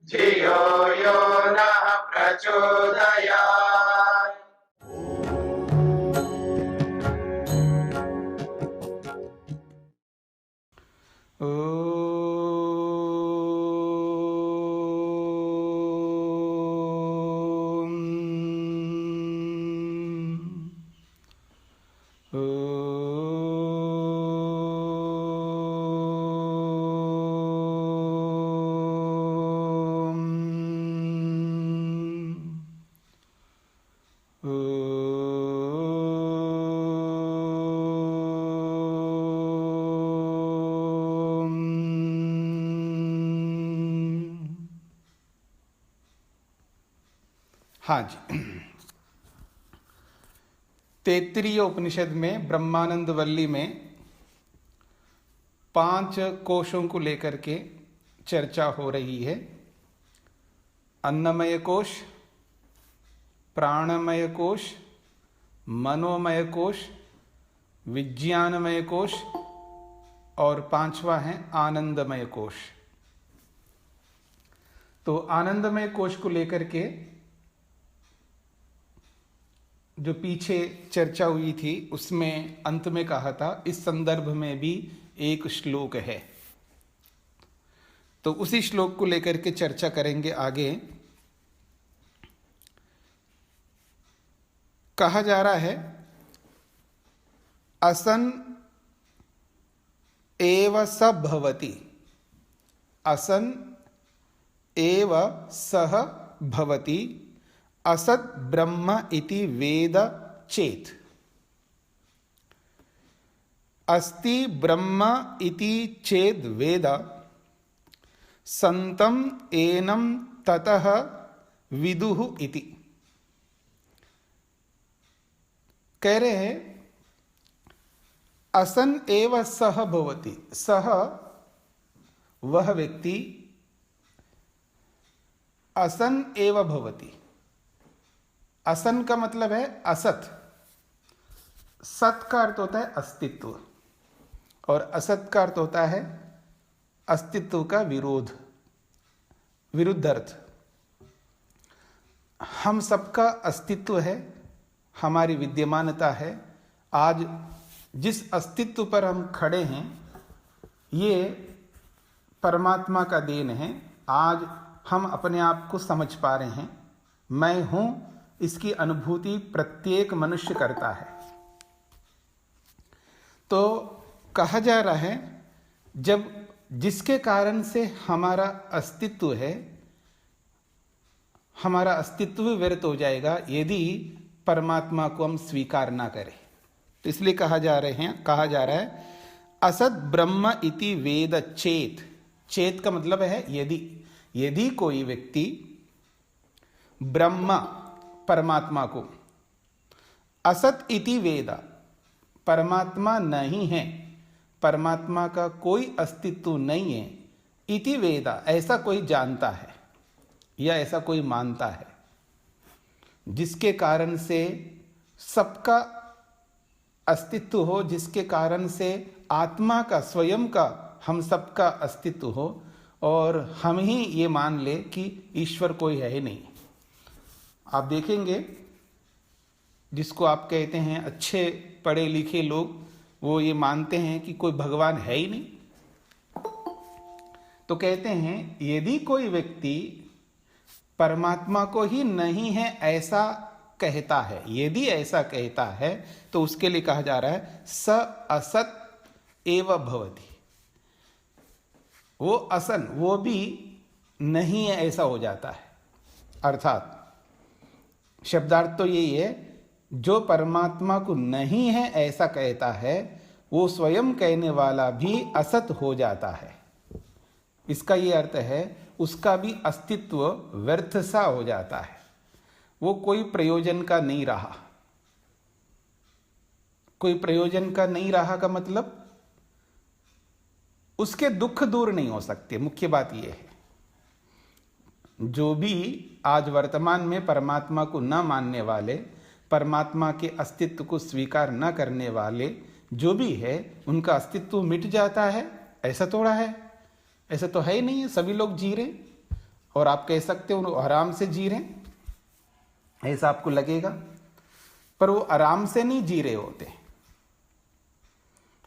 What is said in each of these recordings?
धियो यो नः प्रचोदयात्। हाँ जी, तैत्तिरीय उपनिषद में ब्रह्मानंद वल्ली में 5 कोशों को लेकर के चर्चा हो रही है। अन्नमय कोश, प्राणमय कोश, मनोमय कोश, विज्ञानमय कोश और 5वां है आनंदमय कोश। तो आनंदमय कोश को लेकर के जो पीछे चर्चा हुई थी उसमें अंत में कहा था, इस संदर्भ में भी एक श्लोक है, तो उसी श्लोक को लेकर के चर्चा करेंगे आगे। कहा जा रहा है, असन एव स भवति, असन एव सह भवति, असत ब्रह्म इति वेद चेत, अस्ति ब्रह्म इति चेद वेद, संतम एनम ततः विदुः इति। कह रहे हैं असन एव सह भवति, सह वह व्यक्ति, असन एव भवति। असन का मतलब है असत, सत का अर्थ होता है अस्तित्व और असत का अर्थ होता है अस्तित्व का विरोध, विरुद्ध अर्थ। हम सबका अस्तित्व है, हमारी विद्यमानता है। आज जिस अस्तित्व पर हम खड़े हैं ये परमात्मा का देन है। आज हम अपने आप को समझ पा रहे हैं, मैं हूं, इसकी अनुभूति प्रत्येक मनुष्य करता है। तो कहा जा रहा है जब जिसके कारण से हमारा अस्तित्व है, हमारा अस्तित्व व्यर्थ हो जाएगा यदि परमात्मा को हम स्वीकार ना करें। तो इसलिए कहा जा रहा है असत ब्रह्म इति वेद चेत। चेत का मतलब है यदि कोई व्यक्ति ब्रह्म परमात्मा को, असत इति वेद परमात्मा नहीं है, परमात्मा का कोई अस्तित्व नहीं है, इति वेद ऐसा कोई जानता है या ऐसा कोई मानता है, जिसके कारण से सबका अस्तित्व हो, जिसके कारण से आत्मा का, स्वयं का, हम सबका अस्तित्व हो और हम ही ये मान ले कि ईश्वर कोई है ही नहीं। आप देखेंगे जिसको आप कहते हैं अच्छे पढ़े लिखे लोग, वो ये मानते हैं कि कोई भगवान है ही नहीं। तो कहते हैं यदि कोई व्यक्ति परमात्मा को ही नहीं है ऐसा कहता है, यदि ऐसा कहता है तो उसके लिए कहा जा रहा है स असत एव भवति। वो असन, वो भी नहीं है ऐसा हो जाता है। अर्थात शब्दार्थ तो यही है, जो परमात्मा को नहीं है ऐसा कहता है वो स्वयं कहने वाला भी असत हो जाता है। इसका ये अर्थ है उसका भी अस्तित्व व्यर्थ सा हो जाता है, वो कोई प्रयोजन का नहीं रहा। कोई प्रयोजन का नहीं रहा का मतलब उसके दुख दूर नहीं हो सकते। मुख्य बात यह है, जो भी आज वर्तमान में परमात्मा को न मानने वाले, परमात्मा के अस्तित्व को स्वीकार न करने वाले जो भी है, उनका अस्तित्व मिट जाता है, ऐसा थोड़ा है? ऐसा तो है ही नहीं है। सभी लोग जी रहे, और आप कह सकते हो आराम से जी रहे हैं, ऐसा आपको लगेगा, पर वो आराम से नहीं जी रहे होते।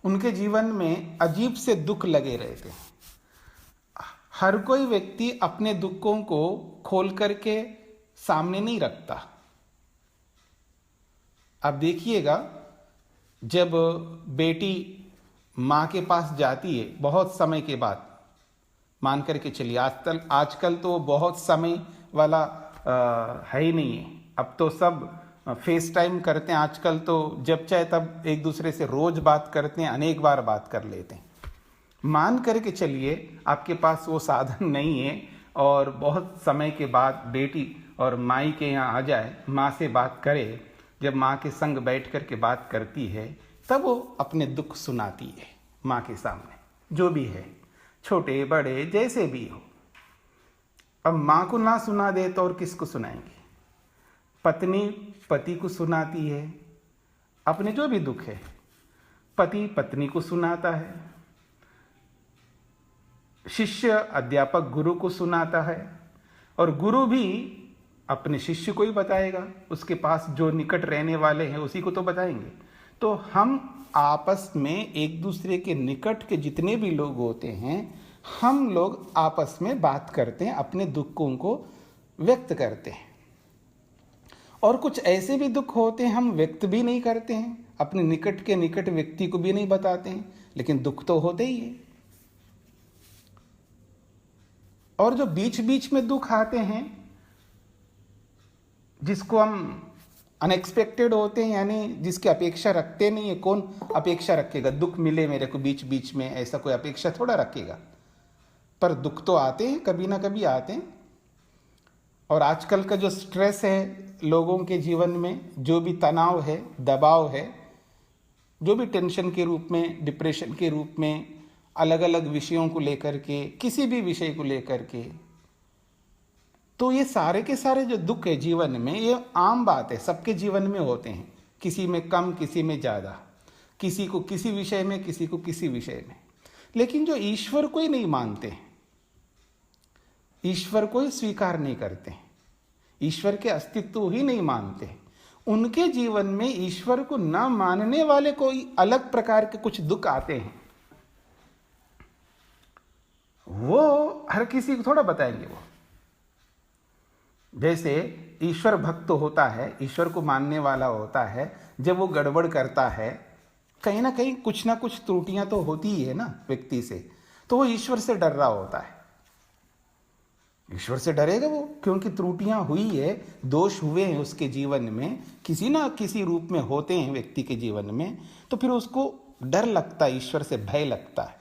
उनके जीवन में अजीब से दुख लगे रहते हैं। हर कोई व्यक्ति अपने दुखों को खोल करके सामने नहीं रखता। आप देखिएगा, जब बेटी माँ के पास जाती है बहुत समय के बाद, मान करके चलिए आजकल तो बहुत समय वाला है ही नहीं है। अब तो सब फेस टाइम करते हैं, आजकल तो जब चाहे तब एक दूसरे से रोज बात करते हैं, अनेक बार बात कर लेते हैं। मान करके चलिए आपके पास वो साधन नहीं है और बहुत समय के बाद बेटी और माई के यहाँ आ जाए, माँ से बात करे, जब माँ के संग बैठ कर के बात करती है तब वो अपने दुख सुनाती है माँ के सामने, जो भी है, छोटे बड़े जैसे भी हो। अब माँ को ना सुना दे तो और किसको सुनाएंगे? पत्नी पति को सुनाती है अपने जो भी दुख है, पति पत्नी को सुनाता है, शिष्य अध्यापक गुरु को सुनाता है, और गुरु भी अपने शिष्य को ही बताएगा, उसके पास जो निकट रहने वाले हैं उसी को तो बताएंगे। तो हम आपस में एक दूसरे के निकट के जितने भी लोग होते हैं, हम लोग आपस में बात करते हैं, अपने दुखों को व्यक्त करते हैं। और कुछ ऐसे भी दुख होते हैं हम व्यक्त भी नहीं करते हैं, अपने निकट के निकट व्यक्ति को भी नहीं बताते हैं, लेकिन दुख तो होते ही है। और जो बीच बीच में दुख आते हैं, जिसको हम अनएक्सपेक्टेड होते हैं, यानी जिसकी अपेक्षा रखते नहीं है। कौन अपेक्षा रखेगा दुख मिले मेरे को बीच बीच में? ऐसा कोई अपेक्षा थोड़ा रखेगा। पर दुख तो आते हैं, कभी ना कभी आते हैं। और आजकल का जो स्ट्रेस है लोगों के जीवन में, जो भी तनाव है, दबाव है, जो भी टेंशन के रूप में, डिप्रेशन के रूप में, अलग अलग विषयों को लेकर के, किसी भी विषय को लेकर के, तो ये सारे के सारे जो दुख है जीवन में, ये आम बात है, सबके जीवन में होते हैं। किसी में कम, किसी में ज़्यादा, किसी को किसी विषय में, किसी को किसी विषय में। लेकिन जो ईश्वर को ही नहीं मानते, ईश्वर को ही स्वीकार नहीं करते, ईश्वर के अस्तित्व ही नहीं मानते, उनके जीवन में ईश्वर को न मानने वाले कोई अलग प्रकार के कुछ दुख आते हैं। वो हर किसी को थोड़ा बताएंगे। वो जैसे ईश्वर भक्त होता है, ईश्वर को मानने वाला होता है, जब वो गड़बड़ करता है, कहीं ना कहीं कुछ ना कुछ त्रुटियां तो होती ही है ना व्यक्ति से, तो वो ईश्वर से डर रहा होता है। ईश्वर से डरेगा वो, क्योंकि त्रुटियां हुई है, दोष हुए हैं उसके जीवन में, किसी ना किसी रूप में होते हैं व्यक्ति के जीवन में, तो फिर उसको डर लगता है, ईश्वर से भय लगता है।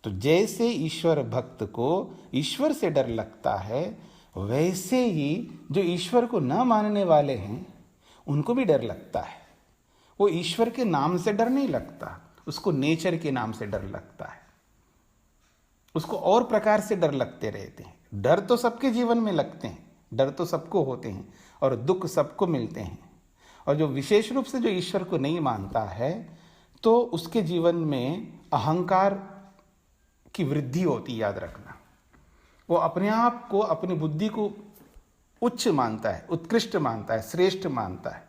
तो जैसे ईश्वर भक्त को ईश्वर से डर लगता है, वैसे ही जो ईश्वर को न मानने वाले हैं उनको भी डर लगता है। वो ईश्वर के नाम से डर नहीं लगता, उसको नेचर के नाम से डर लगता है, उसको और प्रकार से डर लगते रहते हैं। डर तो सबके जीवन में लगते हैं, डर तो सबको होते हैं, और दुख सबको मिलते हैं। और जो विशेष रूप से जो ईश्वर को नहीं मानता है, तो उसके जीवन में अहंकार की वृद्धि होती, याद रखना। वो अपने आप को, अपनी बुद्धि को उच्च मानता है, उत्कृष्ट मानता है, श्रेष्ठ मानता है।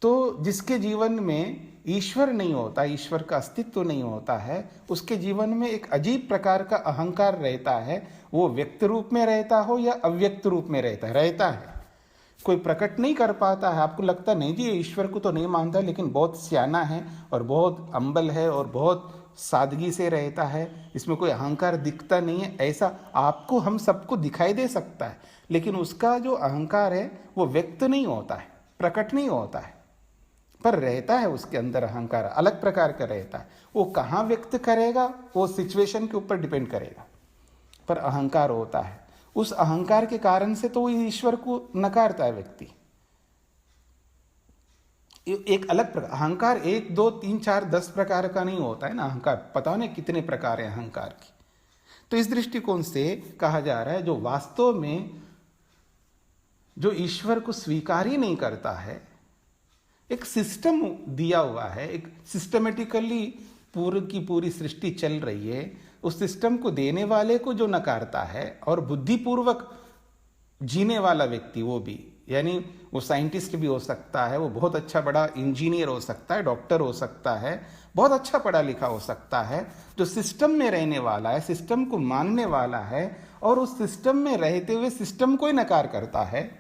तो जिसके जीवन में ईश्वर नहीं होता, ईश्वर का अस्तित्व नहीं होता है, उसके जीवन में एक अजीब प्रकार का अहंकार रहता है। वो व्यक्त रूप में रहता हो या अव्यक्त रूप में रहता है। कोई प्रकट नहीं कर पाता है, आपको लगता नहीं जी ईश्वर को तो नहीं मानता, लेकिन बहुत सियाना है और बहुत अंबल है और बहुत सादगी से रहता है, इसमें कोई अहंकार दिखता नहीं है, ऐसा आपको, हम सबको दिखाई दे सकता है। लेकिन उसका जो अहंकार है वो व्यक्त नहीं होता है, प्रकट नहीं होता है, पर रहता है उसके अंदर अहंकार, अलग प्रकार का रहता है। वो कहाँ व्यक्त करेगा वो सिचुएशन के ऊपर डिपेंड करेगा, पर अहंकार होता है। उस अहंकार के कारण से तो वो ईश्वर को नकारता है व्यक्ति। एक अलग प्रकार अहंकार 1 2 3 4 10 प्रकार का नहीं होता है ना अहंकार, पता नहीं कितने प्रकार है अहंकार की। तो इस दृष्टिकोण से कहा जा रहा है, जो वास्तव में जो ईश्वर को स्वीकार ही नहीं करता है, एक सिस्टम दिया हुआ है, एक सिस्टमेटिकली पूरी की पूरी सृष्टि चल रही है, उस सिस्टम को देने वाले को जो नकारता है, और बुद्धिपूर्वक जीने वाला व्यक्ति वो भी, यानी वो साइंटिस्ट भी हो सकता है, वो बहुत अच्छा बड़ा इंजीनियर हो सकता है, डॉक्टर हो सकता है, बहुत अच्छा पढ़ा लिखा हो सकता है, जो सिस्टम में रहने वाला है, सिस्टम को मानने वाला है और उस सिस्टम में रहते हुए सिस्टम को ही नकार करता है,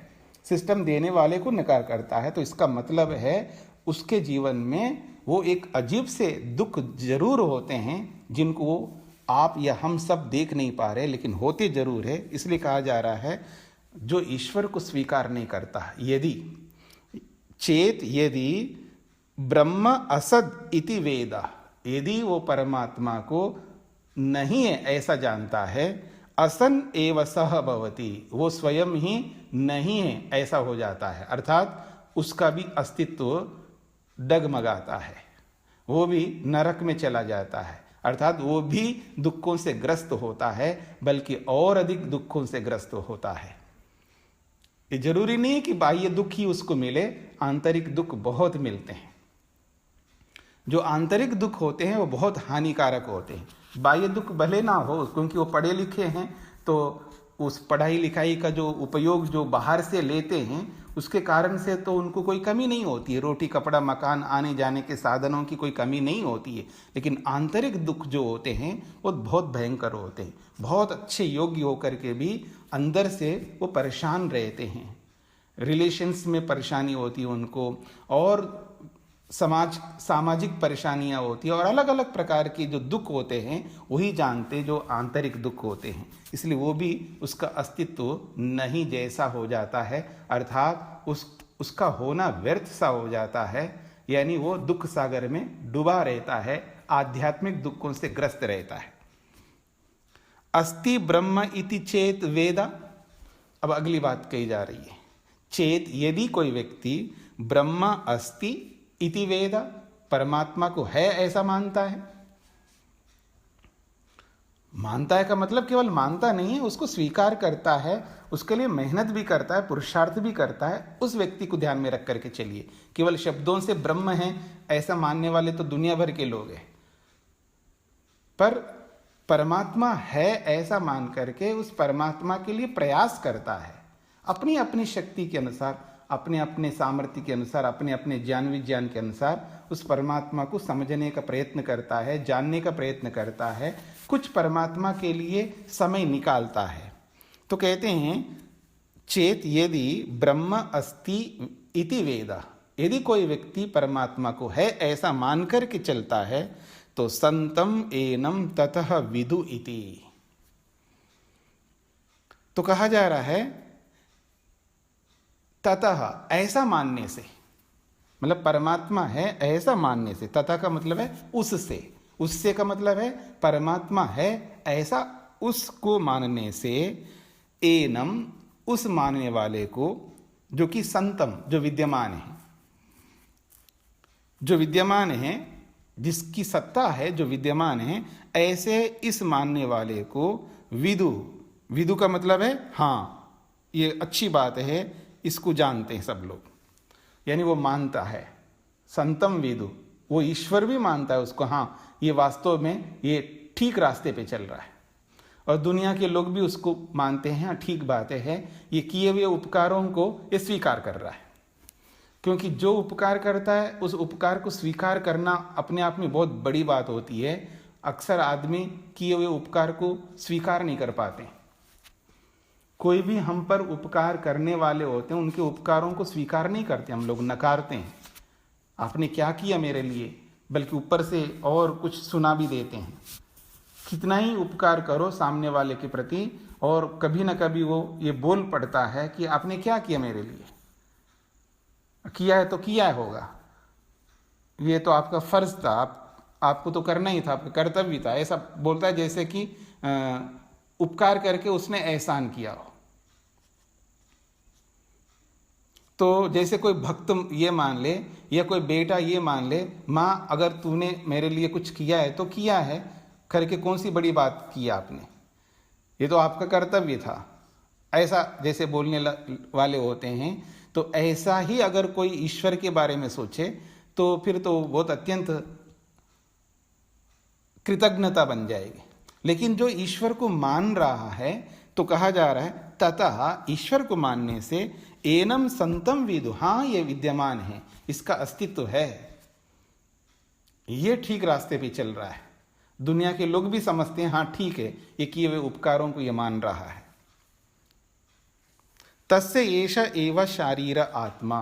सिस्टम देने वाले को नकार करता है, तो इसका मतलब है उसके जीवन में वो एक अजीब से दुख जरूर होते हैं जिनको वो आप या हम सब देख नहीं पा रहे, लेकिन होते जरूर है। इसलिए कहा जा रहा है जो ईश्वर को स्वीकार नहीं करता, यदि चेत यदि ब्रह्म असद इति वेद, यदि वो परमात्मा को नहीं है ऐसा जानता है, असन एव सह भवति, वो स्वयं ही नहीं है ऐसा हो जाता है, अर्थात उसका भी अस्तित्व डगमगाता है, वो भी नरक में चला जाता है, अर्थात वो भी दुखों से ग्रस्त होता है, बल्कि और अधिक दुखों से ग्रस्त होता है। ये जरूरी नहीं है कि बाह्य दुख ही उसको मिले, आंतरिक दुख बहुत मिलते हैं। जो आंतरिक दुख होते हैं वो बहुत हानिकारक होते हैं। बाह्य दुख भले ना हो, क्योंकि वो पढ़े लिखे हैं, तो उस पढ़ाई लिखाई का जो उपयोग जो बाहर से लेते हैं उसके कारण से तो उनको कोई कमी नहीं होती है, रोटी कपड़ा मकान आने जाने के साधनों की कोई कमी नहीं होती है। लेकिन आंतरिक दुख जो होते हैं वो बहुत भयंकर होते हैं। बहुत अच्छे योग्य होकर के भी अंदर से वो परेशान रहते हैं, रिलेशंस में परेशानी होती है उनको, और सामाजिक परेशानियां होती है, और अलग अलग प्रकार के जो दुख होते हैं वही जानते जो आंतरिक दुख होते हैं। इसलिए वो भी उसका अस्तित्व नहीं जैसा हो जाता है, अर्थात उसका होना व्यर्थ सा हो जाता है, यानी वो दुख सागर में डूबा रहता है, आध्यात्मिक दुखों से ग्रस्त रहता है। अस्ति ब्रह्म इति चेत वेदा, अब अगली बात कही जा रही है, चेत यदि कोई व्यक्ति ब्रह्म अस्ति इति वेद, परमात्मा को है ऐसा मानता है। मानता है का मतलब केवल मानता नहीं है, उसको स्वीकार करता है, उसके लिए मेहनत भी करता है, पुरुषार्थ भी करता है। उस व्यक्ति को ध्यान में रख करके चलिए। केवल शब्दों से ब्रह्म है ऐसा मानने वाले तो दुनिया भर के लोग हैं, पर परमात्मा है ऐसा मान करके उस परमात्मा के लिए प्रयास करता है, अपनी अपनी शक्ति के अनुसार, अपने अपने सामर्थ्य के अनुसार, अपने अपने ज्ञान विज्ञान के अनुसार उस परमात्मा को समझने का प्रयत्न करता है, जानने का प्रयत्न करता है, कुछ परमात्मा के लिए समय निकालता है। तो कहते हैं चेत यदि ब्रह्म अस्ति इति वेद, यदि कोई व्यक्ति परमात्मा को है ऐसा मान करके चलता है तो संतम एनम ततः विदु इति। तो कहा जा रहा है ततः ऐसा मानने से, मतलब परमात्मा है ऐसा मानने से, तथा का मतलब है उससे, उससे का मतलब है परमात्मा है ऐसा उसको मानने से, एनम उस मानने वाले को, जो कि संतम जो विद्यमान है, जो विद्यमान है, जिसकी सत्ता है, जो विद्यमान है, ऐसे इस मानने वाले को विदु, विदु का मतलब है हाँ ये अच्छी बात है, इसको जानते हैं सब लोग, यानी वो मानता है। संतम विदु, वो ईश्वर भी मानता है उसको, हाँ ये वास्तव में ये ठीक रास्ते पे चल रहा है, और दुनिया के लोग भी उसको मानते हैं, हाँ ठीक बात है, ये किए हुए उपकारों को ये स्वीकार कर रहा है। क्योंकि जो उपकार करता है उस उपकार को स्वीकार करना अपने आप में बहुत बड़ी बात होती है। अक्सर आदमी किए हुए उपकार को स्वीकार नहीं कर पाते। कोई भी हम पर उपकार करने वाले होते हैं, उनके उपकारों को स्वीकार नहीं करते, हम लोग नकारते हैं, आपने क्या किया मेरे लिए, बल्कि ऊपर से और कुछ सुना भी देते हैं। कितना ही उपकार करो सामने वाले के प्रति, और कभी ना कभी वो ये बोल पड़ता है कि आपने क्या किया मेरे लिए, किया है तो किया होगा, ये तो आपका फर्ज था, आपको तो करना ही था, आपका कर्तव्य था, ऐसा बोलता है जैसे कि उपकार करके उसने एहसान किया हो। तो जैसे कोई भक्त ये मान ले, या कोई बेटा ये मान ले, माँ अगर तूने मेरे लिए कुछ किया है तो किया है, करके कौन सी बड़ी बात की आपने, ये तो आपका कर्तव्य था, ऐसा जैसे बोलने वाले होते हैं। तो ऐसा ही अगर कोई ईश्वर के बारे में सोचे तो फिर तो बहुत अत्यंत कृतज्ञता बन जाएगी। लेकिन जो ईश्वर को मान रहा है तो कहा जा रहा है ततः ईश्वर को मानने से एनम संतम विदु, हाँ ये विद्यमान है, इसका अस्तित्व है, ये ठीक रास्ते पे चल रहा है, दुनिया के लोग भी समझते हैं हाँ ठीक है, ये किए हुए उपकारों को ये मान रहा है। तस्य एष एव शारीर आत्मा।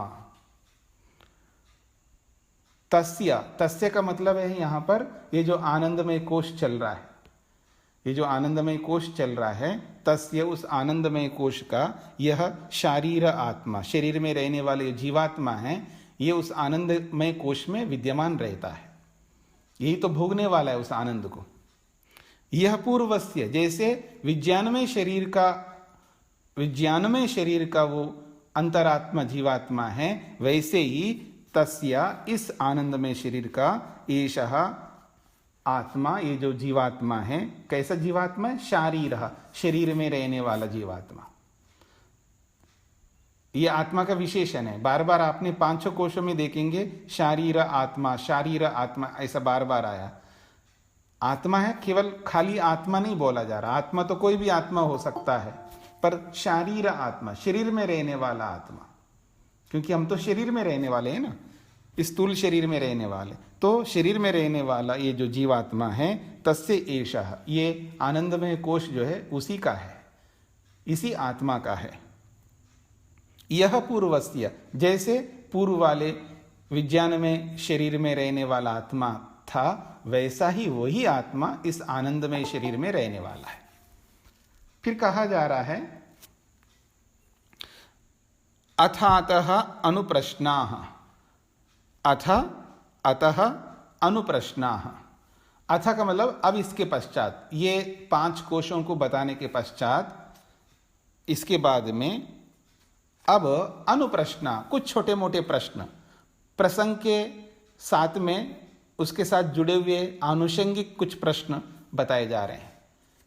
तस्य का मतलब है यहां पर ये जो आनंदमय कोश चल रहा है, ये जो आनंदमय कोश चल रहा है, तस्य उस आनंदमय कोश का यह शारीर आत्मा, शरीर में रहने वाले जीवात्मा है, ये उस आनंदमय कोश में विद्यमान रहता है, यही तो भोगने वाला है उस आनंद को। यह पूर्वस्य, जैसे विज्ञानमय शरीर का वो अंतरात्मा जीवात्मा है, वैसे ही तस्या इस आनंदमय शरीर का एषः आत्मा, ये जो जीवात्मा है, कैसा जीवात्मा है? शारीर, शरीर में रहने वाला जीवात्मा। ये आत्मा का विशेषण है, बार बार आपने पांचों कोशों में देखेंगे शारीर आत्मा ऐसा बार बार आया। आत्मा है, केवल खाली आत्मा नहीं बोला जा रहा, आत्मा तो कोई भी आत्मा हो सकता है, पर शारीर आत्मा, शरीर में रहने वाला आत्मा, क्योंकि हम तो शरीर में रहने वाले हैं ना, स्थूल शरीर में रहने वाले, तो शरीर में रहने वाला ये जो जीवात्मा है, तस्य एषः, ये आनंदमय कोश जो है उसी का है, इसी आत्मा का है। यह पूर्वस्य, जैसे पूर्व वाले विज्ञान में शरीर में रहने वाला आत्मा था, वैसा ही वही आत्मा इस आनंदमय शरीर में रहने वाला है। फिर कहा जा रहा है अथातः अनुप्रश्नाः, अतः अनुप्रश्नाः। अथ का मतलब अब इसके पश्चात, ये पांच कोशों को बताने के पश्चात, इसके बाद में अब अनुप्रश्ना, कुछ छोटे मोटे प्रश्न प्रसंग के साथ में, उसके साथ जुड़े हुए आनुषंगिक कुछ प्रश्न बताए जा रहे हैं।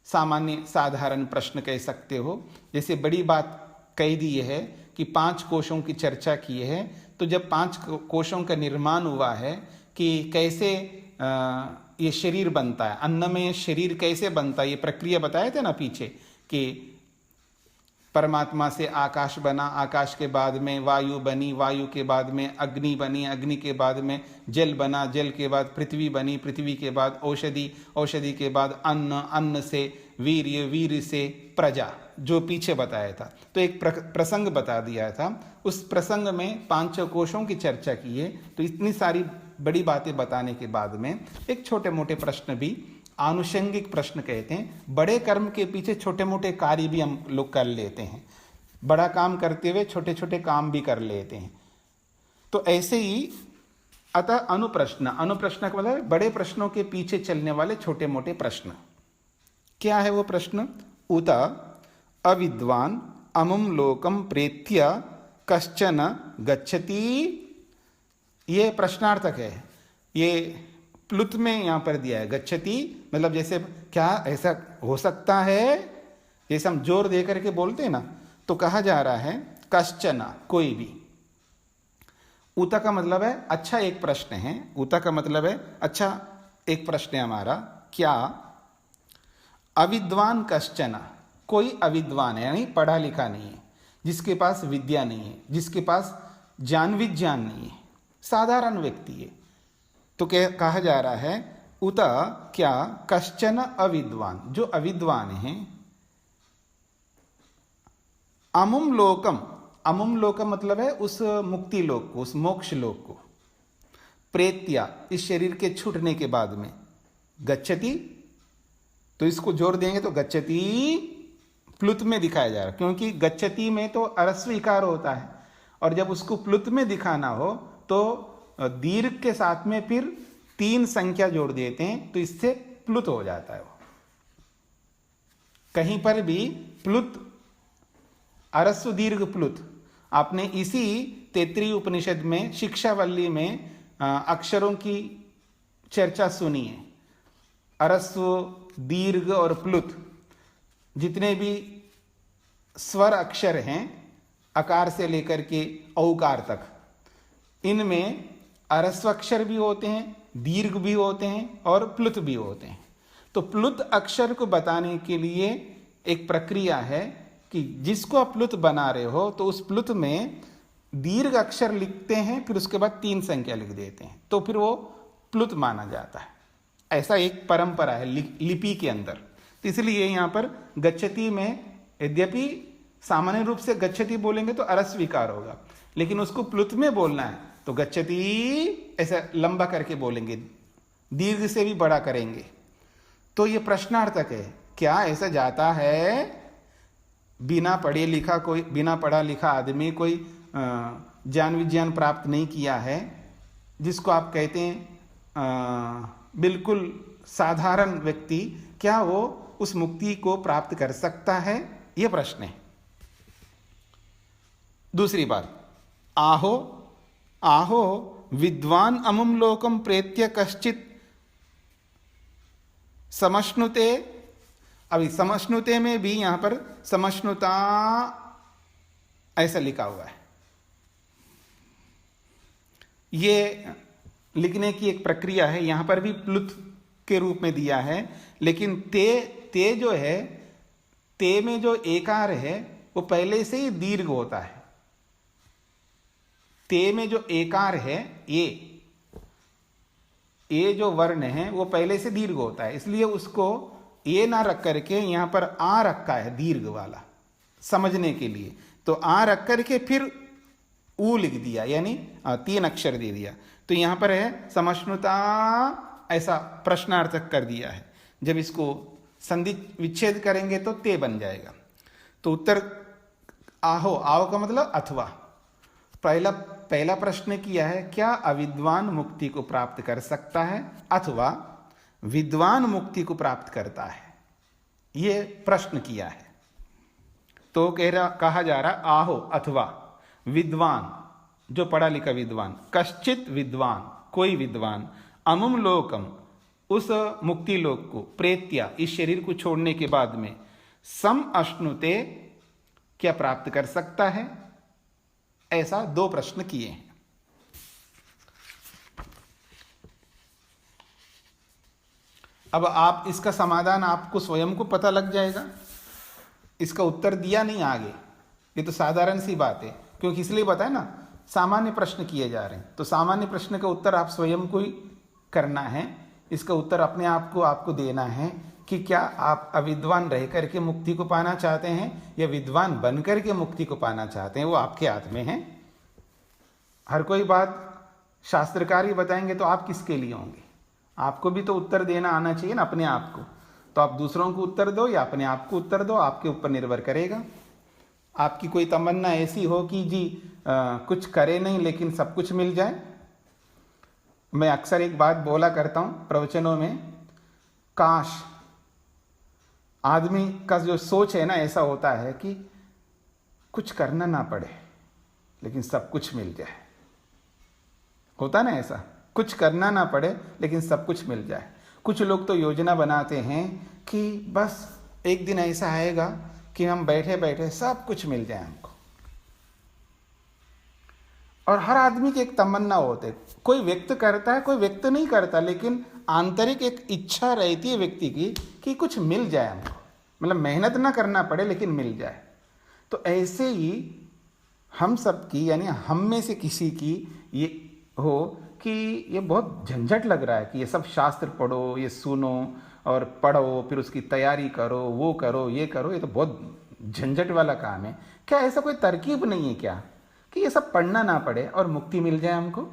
सामान्य साधारण प्रश्न कह सकते हो, जैसे बड़ी बात कह दी है कि पांच कोशों की चर्चा की है, तो जब पांच कोशों का निर्माण हुआ है कि कैसे ये शरीर बनता है, अन्नमय शरीर कैसे बनता है, ये प्रक्रिया बताए थे ना पीछे, कि परमात्मा से आकाश बना, आकाश के बाद में वायु बनी, वायु के बाद में अग्नि बनी, अग्नि के बाद में जल बना, जल के बाद पृथ्वी बनी, पृथ्वी के बाद औषधि, औषधि के बाद अन्न, अन्न से वीर्य, वीर्य से प्रजा, जो पीछे बताया था। तो एक प्रसंग बता दिया था, उस प्रसंग में पांचों कोशों की चर्चा की है। तो इतनी सारी बड़ी बातें बताने के बाद में एक छोटे मोटे प्रश्न भी आनुषंगिक प्रश्न कहते हैं। बड़े कर्म के पीछे छोटे मोटे कार्य भी हम लोग कर लेते हैं, बड़ा काम करते हुए छोटे छोटे काम भी कर लेते हैं। तो ऐसे ही अतः अनुप्रश्न, अनुप्रश्न का मतलब बड़े प्रश्नों के पीछे चलने वाले छोटे मोटे प्रश्न। क्या है वो प्रश्न? उत अविद्वान अमुम लोकम प्रेत्य कश्चन गच्छति, ये प्रश्नार्थक है, ये प्लुत में यहां पर दिया है। गच्छति मतलब जैसे क्या ऐसा हो सकता है, जैसे हम जोर दे करके बोलते हैं ना, तो कहा जा रहा है कश्चना, कोई भी। उत का मतलब है अच्छा एक प्रश्न है, उत का मतलब है अच्छा एक प्रश्न है हमारा। क्या? अविद्वान कश्चना, कोई अविद्वान है, यानी पढ़ा लिखा नहीं है, जिसके पास विद्या नहीं है, जिसके पास ज्ञान विज्ञान नहीं है, साधारण व्यक्ति है। तो कहा जा रहा है उत क्या कश्चन अविद्वान, जो अविद्वान है, अमुम लोकम, अमुम लोकम मतलब है उस मुक्ति लोक को, उस मोक्ष लोक को, प्रेत्या इस शरीर के छूटने के बाद में, गच्छति तो इसको जोर देंगे तो गच्छति प्लुत में दिखाया जा रहा है, क्योंकि गच्छति में तो अरस्व इकार होता है, और जब उसको प्लुत में दिखाना हो तो दीर्घ के साथ में फिर 3 संख्या जोड़ देते हैं, तो इससे प्लुत हो जाता है वो। कहीं पर भी प्लुत, अरस्व दीर्घ प्लुत, आपने इसी तैत्तिरीय उपनिषद में शिक्षावल्ली में अक्षरों की चर्चा सुनी है। अरस्व, दीर्घ और प्लुत, जितने भी स्वर अक्षर हैं अकार से लेकर के औकार तक, इनमें अरस्व अक्षर भी होते हैं, दीर्घ भी होते हैं और प्लुत भी होते हैं। तो प्लुत अक्षर को बताने के लिए एक प्रक्रिया है कि जिसको आप प्लुत बना रहे हो तो उस प्लुत में दीर्घ अक्षर लिखते हैं, फिर उसके बाद 3 संख्या लिख देते हैं, तो फिर वो प्लुत माना जाता है। ऐसा एक परंपरा है लिपि के अंदर। तो इसलिए यहाँ पर गच्छति में यद्यपि सामान्य रूप से गच्छति बोलेंगे तो अरस्वीकार होगा, लेकिन उसको प्लुत में बोलना है तो गच्छति ऐसा लंबा करके बोलेंगे, दीर्घ से भी बड़ा करेंगे। तो ये प्रश्नार्थक है, क्या ऐसा जाता है? बिना पढ़े लिखा कोई, बिना पढ़ा लिखा आदमी, कोई ज्ञान विज्ञान प्राप्त नहीं किया है, जिसको आप कहते हैं बिल्कुल साधारण व्यक्ति, क्या वो उस मुक्ति को प्राप्त कर सकता है? यह प्रश्न है। दूसरी बात, आहो आहो विद्वान अमुम लोकम प्रेत्य कश्चित समश्नुते। अभी समश्नुते में भी यहां पर समश्नुता ऐसा लिखा हुआ है। ये लिखने की एक प्रक्रिया है, यहां पर भी प्लुत के रूप में दिया है, लेकिन ते जो है, ते में जो एकार है वो पहले से ही दीर्घ होता है। ते में जो एकार है, ये जो वर्ण है वो पहले से दीर्घ होता है, इसलिए उसको ये ना रख करके यहां पर आ रखा है दीर्घ वाला, समझने के लिए। तो आ रख करके फिर ऊ लिख दिया, यानी 3 अक्षर दे दिया। तो यहां पर है समश्नुता, ऐसा प्रश्नार्थक कर दिया है। जब इसको संधि विच्छेद करेंगे तो ते बन जाएगा। तो उत्तर आहो, आओ का मतलब अथवा। पहला प्रश्न किया है, क्या अविद्वान मुक्ति को प्राप्त कर सकता है अथवा विद्वान मुक्ति को प्राप्त करता है, ये प्रश्न किया है। तो कहा जा रहा आहो अथवा विद्वान, जो पढ़ा लिखा विद्वान, कश्चित विद्वान, कोई विद्वान, अमुम लोकम, उस मुक्ति लोक को, प्रेत्या, इस शरीर को छोड़ने के बाद में, सम अश्नुते, क्या प्राप्त कर सकता है? ऐसा 2 प्रश्न किए हैं। अब आप इसका समाधान आपको स्वयं को पता लग जाएगा। इसका उत्तर दिया नहीं आगे, ये तो साधारण सी बात है, क्योंकि इसलिए बताया ना सामान्य प्रश्न किए जा रहे हैं। तो सामान्य प्रश्न का उत्तर आप स्वयं को ही करना है। इसका उत्तर अपने आप को आपको देना है कि क्या आप अविद्वान रह करके मुक्ति को पाना चाहते हैं या विद्वान बन करके मुक्ति को पाना चाहते हैं, वो आपके हाथ में है। हर कोई बात शास्त्रकार ही बताएंगे तो आप किसके लिए होंगे? आपको भी तो उत्तर देना आना चाहिए ना अपने आप को। तो आप दूसरों को उत्तर दो या अपने आप को उत्तर दो, आपके ऊपर निर्भर करेगा। आपकी कोई तमन्ना ऐसी हो कि जी कुछ करे नहीं लेकिन सब कुछ मिल जाए। मैं अक्सर एक बात बोला करता हूँ प्रवचनों में, काश आदमी का जो सोच है ना ऐसा होता है कि कुछ करना ना पड़े लेकिन सब कुछ मिल जाए। होता ना ऐसा, कुछ करना ना पड़े लेकिन सब कुछ मिल जाए। कुछ लोग तो योजना बनाते हैं कि बस एक दिन ऐसा आएगा कि हम बैठे बैठे सब कुछ मिल जाए हमको। और हर आदमी की एक तमन्ना होती है, कोई व्यक्त करता है कोई व्यक्त नहीं करता, लेकिन आंतरिक एक इच्छा रहती है व्यक्ति की कि कुछ मिल जाए हमको, मतलब मेहनत ना करना पड़े लेकिन मिल जाए। तो ऐसे ही हम सब की, यानी हम में से किसी की ये हो कि ये बहुत झंझट लग रहा है कि ये सब शास्त्र पढ़ो, ये सुनो और पढ़ो, फिर उसकी तैयारी करो, वो करो, ये करो, ये तो बहुत झंझट वाला काम है। क्या ऐसा कोई तरकीब नहीं है क्या कि ये सब पढ़ना ना पड़े और मुक्ति मिल जाए हमको?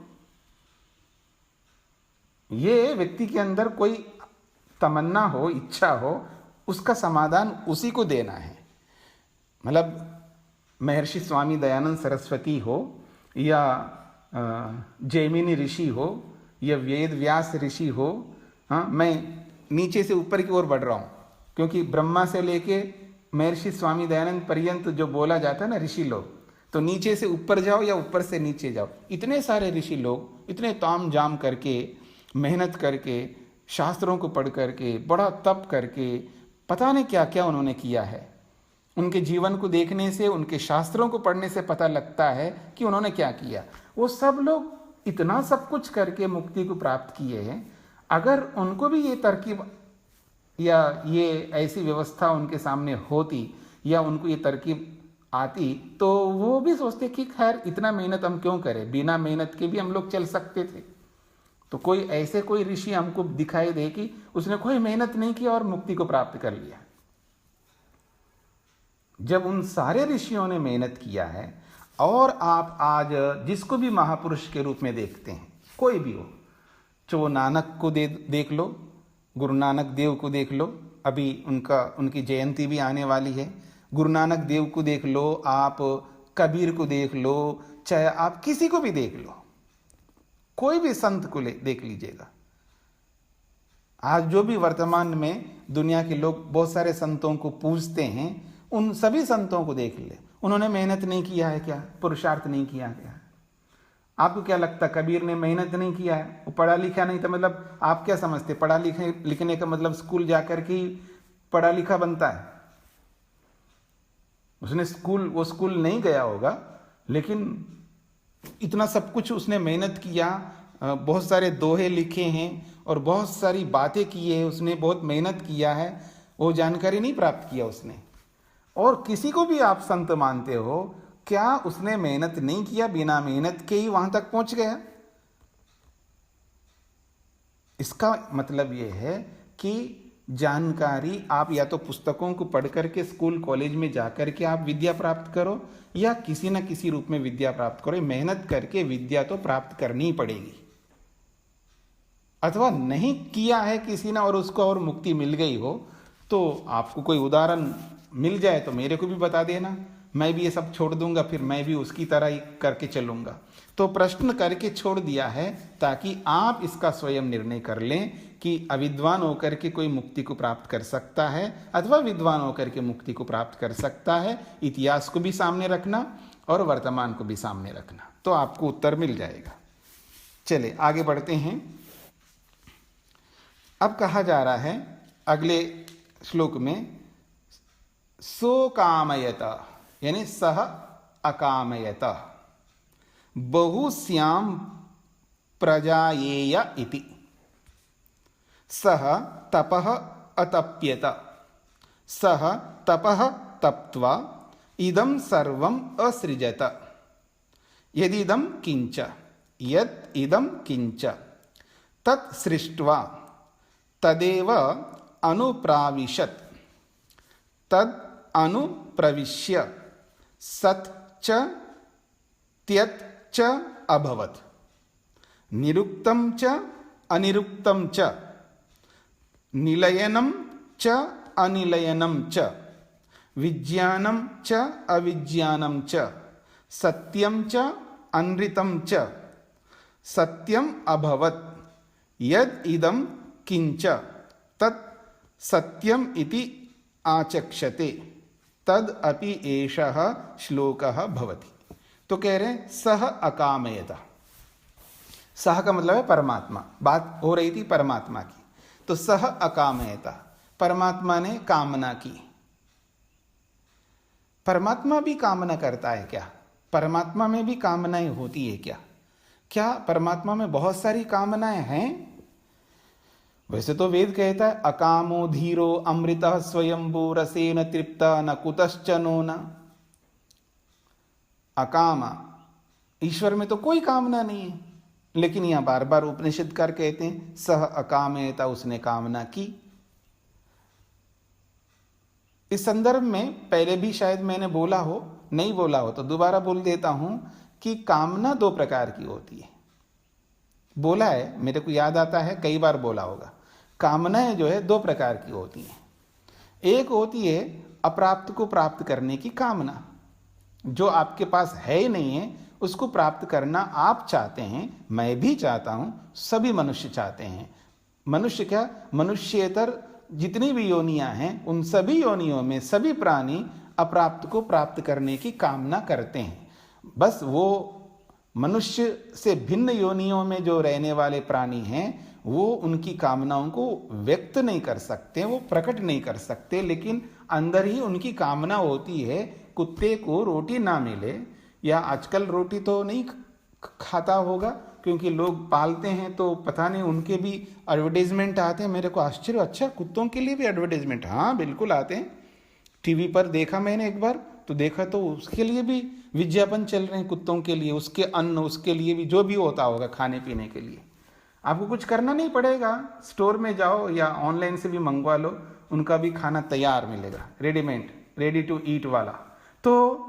ये व्यक्ति के अंदर कोई तमन्ना हो, इच्छा हो, उसका समाधान उसी को देना है। मतलब महर्षि स्वामी दयानंद सरस्वती हो या जैमिनी ऋषि हो या वेद व्यास ऋषि हो। हाँ, मैं नीचे से ऊपर की ओर बढ़ रहा हूँ क्योंकि ब्रह्मा से लेके महर्षि स्वामी दयानंद पर्यंत जो बोला जाता है ना ऋषि लोग, तो नीचे से ऊपर जाओ या ऊपर से नीचे जाओ, इतने सारे ऋषि लोग इतने ताम जाम करके, मेहनत करके, शास्त्रों को पढ़ करके, बड़ा तप करके, पता नहीं क्या क्या उन्होंने किया है। उनके जीवन को देखने से, उनके शास्त्रों को पढ़ने से पता लगता है कि उन्होंने क्या किया। वो सब लोग इतना सब कुछ करके मुक्ति को प्राप्त किए हैं। अगर उनको भी ये तरकीब या ये ऐसी व्यवस्था उनके सामने होती या उनको ये तरकीब आती तो वो भी सोचते कि खैर इतना मेहनत हम क्यों करें, बिना मेहनत के भी हम लोग चल सकते थे। तो कोई ऐसे कोई ऋषि हमको दिखाई दे कि उसने कोई मेहनत नहीं की और मुक्ति को प्राप्त कर लिया। जब उन सारे ऋषियों ने मेहनत किया है और आप आज जिसको भी महापुरुष के रूप में देखते हैं, कोई भी हो, जो नानक को देख लो, गुरु नानक देव को देख लो, अभी उनकी जयंती भी आने वाली है। गुरु नानक देव को देख लो, आप कबीर को देख लो, चाहे आप किसी को भी देख लो, कोई भी संत को देख लीजिएगा। आज जो भी वर्तमान में दुनिया के लोग बहुत सारे संतों को पूजते हैं, उन सभी संतों को देख ले, उन्होंने मेहनत नहीं किया है क्या? पुरुषार्थ नहीं किया क्या? आपको क्या लगता कबीर ने मेहनत नहीं किया है? वो पढ़ा लिखा नहीं था, मतलब आप क्या समझते पढ़ा लिखने का मतलब स्कूल जाकर के पढ़ा लिखा बनता है? उसने वो स्कूल नहीं गया होगा, लेकिन इतना सब कुछ उसने मेहनत किया, बहुत सारे दोहे लिखे हैं और बहुत सारी बातें की है उसने, बहुत मेहनत किया है, वो जानकारी नहीं प्राप्त किया उसने। और किसी को भी आप संत मानते हो, क्या उसने मेहनत नहीं किया? बिना मेहनत के ही वहां तक पहुंच गया। इसका मतलब यह है कि जानकारी आप या तो पुस्तकों को पढ़ करके स्कूल कॉलेज में जाकर के आप विद्या प्राप्त करो, या किसी न किसी रूप में विद्या प्राप्त करो। मेहनत करके विद्या तो प्राप्त करनी ही पड़ेगी। अथवा नहीं किया है किसी ने और उसको और मुक्ति मिल गई हो, तो आपको कोई उदाहरण मिल जाए तो मेरे को भी बता देना, मैं भी ये सब छोड़ दूंगा, फिर मैं भी उसकी तरह ही करके चलूंगा। तो प्रश्न करके छोड़ दिया है ताकि आप इसका स्वयं निर्णय कर लें कि अविद्वान होकर के कोई मुक्ति को प्राप्त कर सकता है अथवा विद्वान होकर के मुक्ति को प्राप्त कर सकता है। इतिहास को भी सामने रखना और वर्तमान को भी सामने रखना, तो आपको उत्तर मिल जाएगा। चलिए आगे बढ़ते हैं। अब कहा जा रहा है अगले श्लोक में, सो कामयत यानी सह अकामयत बहुश्याम प्रजायेय इति, सह तपः अतप्यत, सह तपः तप्त्वा इदं सर्वम् असृजत, यदिदं किंच यत् इदं किंच तत् सृष्ट्वा तदेव अनुप्राविशत्, तद् अनुप्रविश्य सत् च त्यत् च अभवत्, निरुक्तं च अनिरुक्तं च निलयनं च अनिलयनं च विज्ञानं च अविज्ञानं च सत्यं च अनृतं च सत्यम् अभवत्, यद् इदं किंच तत् सत्यम् इति आचक्षते तद् अपि एषः श्लोकः भवति। तो कह रहे हैं सह अकामयत, सह का मतलब है परमात्मा, बात हो रही थी परमात्मा की, तो सह अकामयत, परमात्मा ने कामना की। परमात्मा भी कामना करता है क्या? परमात्मा में भी कामनाएं होती है क्या? क्या परमात्मा में बहुत सारी कामनाएं हैं? वैसे तो वेद कहता है अकामो धीरो अमृतः स्वयंभू रसेन तृप्ता न कुतश्च नो न। अकामा, ईश्वर में तो कोई कामना नहीं है, लेकिन यहां बार बार उपनिषदकार कहते हैं सह अकामयता, उसने कामना की। इस संदर्भ में पहले भी शायद मैंने बोला हो, नहीं बोला हो तो दोबारा बोल देता हूं कि कामना दो प्रकार की होती है। बोला है, मेरे को याद आता है, कई बार बोला होगा। कामनाएं जो है दो प्रकार की होती हैं। एक होती है अप्राप्त को प्राप्त करने की कामना, जो आपके पास है ही नहीं है उसको प्राप्त करना आप चाहते हैं, मैं भी चाहता हूं, सभी मनुष्य चाहते हैं। मनुष्य क्या, मनुष्येतर जितनी भी योनियां हैं उन सभी योनियों में सभी प्राणी अप्राप्त को प्राप्त करने की कामना करते हैं। बस वो मनुष्य से भिन्न योनियों में जो रहने वाले प्राणी हैं वो उनकी कामनाओं को व्यक्त नहीं कर सकते, वो प्रकट नहीं कर सकते, लेकिन अंदर ही उनकी कामना होती है। कुत्ते को रोटी ना मिले, या आजकल रोटी तो नहीं खाता होगा, क्योंकि लोग पालते हैं तो पता नहीं उनके भी एडवर्टाइजमेंट आते हैं। मेरे को आश्चर्य, अच्छा कुत्तों के लिए भी एडवर्टाइजमेंट? हाँ बिल्कुल आते हैं। टीवी पर देखा मैंने एक बार, तो देखा तो उसके लिए भी विज्ञापन चल रहे हैं कुत्तों के लिए, उसके अन्न, उसके लिए भी जो भी होता होगा खाने पीने के लिए। आपको कुछ करना नहीं पड़ेगा, स्टोर में जाओ या ऑनलाइन से भी मंगवा लो, उनका भी खाना तैयार मिलेगा, रेडीमेड, रेडी टू ईट वाला। तो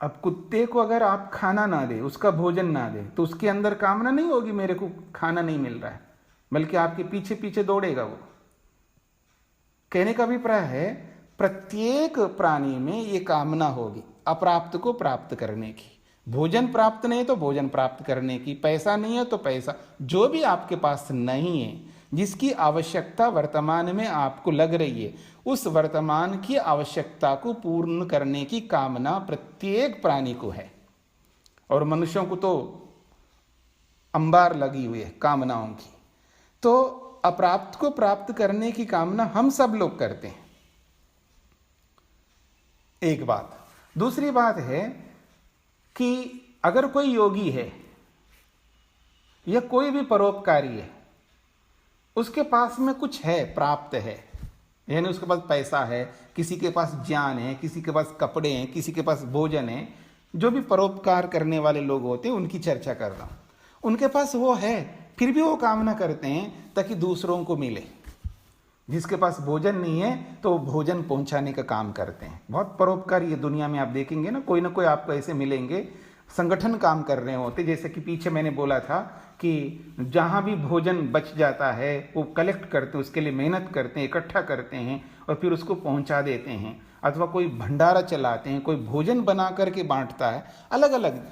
अब कुत्ते को अगर आप खाना ना दे, उसका भोजन ना दे, तो उसके अंदर कामना नहीं होगी मेरे को खाना नहीं मिल रहा है, बल्कि आपके पीछे पीछे दौड़ेगा वो। कहने का अभिप्राय है प्रत्येक प्राणी में ये कामना होगी अप्राप्त को प्राप्त करने की। भोजन प्राप्त नहीं तो भोजन प्राप्त करने की, पैसा नहीं है तो पैसा, जो भी आपके पास नहीं है, जिसकी आवश्यकता वर्तमान में आपको लग रही है, उस वर्तमान की आवश्यकता को पूर्ण करने की कामना प्रत्येक प्राणी को है। और मनुष्यों को तो अंबार लगी हुई है कामनाओं की। तो अप्राप्त को प्राप्त करने की कामना हम सब लोग करते हैं, एक बात। दूसरी बात है कि अगर कोई योगी है या कोई भी परोपकारी है, उसके पास में कुछ है, प्राप्त है, यानी उसके पास पैसा है, किसी के पास ज्ञान है, किसी के पास कपड़े हैं, किसी के पास भोजन है, जो भी परोपकार करने वाले लोग होते हैं उनकी चर्चा कर रहा हूं, उनके पास वो है, फिर भी वो कामना करते हैं ताकि दूसरों को मिले। जिसके पास भोजन नहीं है तो भोजन पहुंचाने का काम करते हैं। बहुत परोपकारी ये दुनिया में आप देखेंगे ना, कोई आपको ऐसे मिलेंगे, संगठन काम कर रहे होते। जैसे कि पीछे मैंने बोला था कि जहाँ भी भोजन बच जाता है वो कलेक्ट करते हैं, उसके लिए मेहनत करते हैं, इकट्ठा करते हैं और फिर उसको पहुंचा देते हैं। अथवा कोई भंडारा चलाते हैं, कोई भोजन बना करके बांटता है, अलग अलग।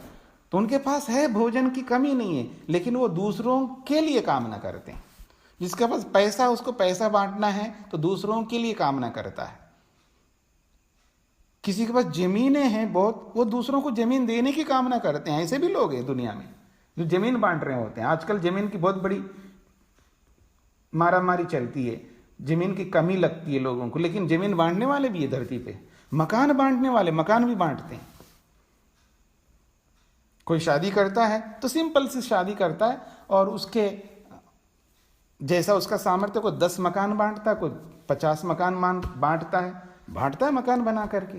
तो उनके पास है, भोजन की कमी नहीं है, लेकिन वो दूसरों के लिए कामना करते हैं। जिसके पास पैसा, उसको पैसा बांटना है तो दूसरों के लिए कामना करता है। किसी के पास जमीनें हैं बहुत, वो दूसरों को जमीन देने की कामना करते हैं। ऐसे भी लोग हैं दुनिया में जो जमीन बांट रहे होते हैं। आजकल जमीन की बहुत बड़ी मारामारी चलती है, जमीन की कमी लगती है लोगों को, लेकिन जमीन बांटने वाले भी है धरती पे। मकान बांटने वाले मकान भी बांटते हैं। कोई शादी करता है तो सिंपल सी शादी करता है और उसके जैसा उसका सामर्थ्य, कोई 10 मकान बांटता है, कोई 50 मकान बांटता है मकान बना करके।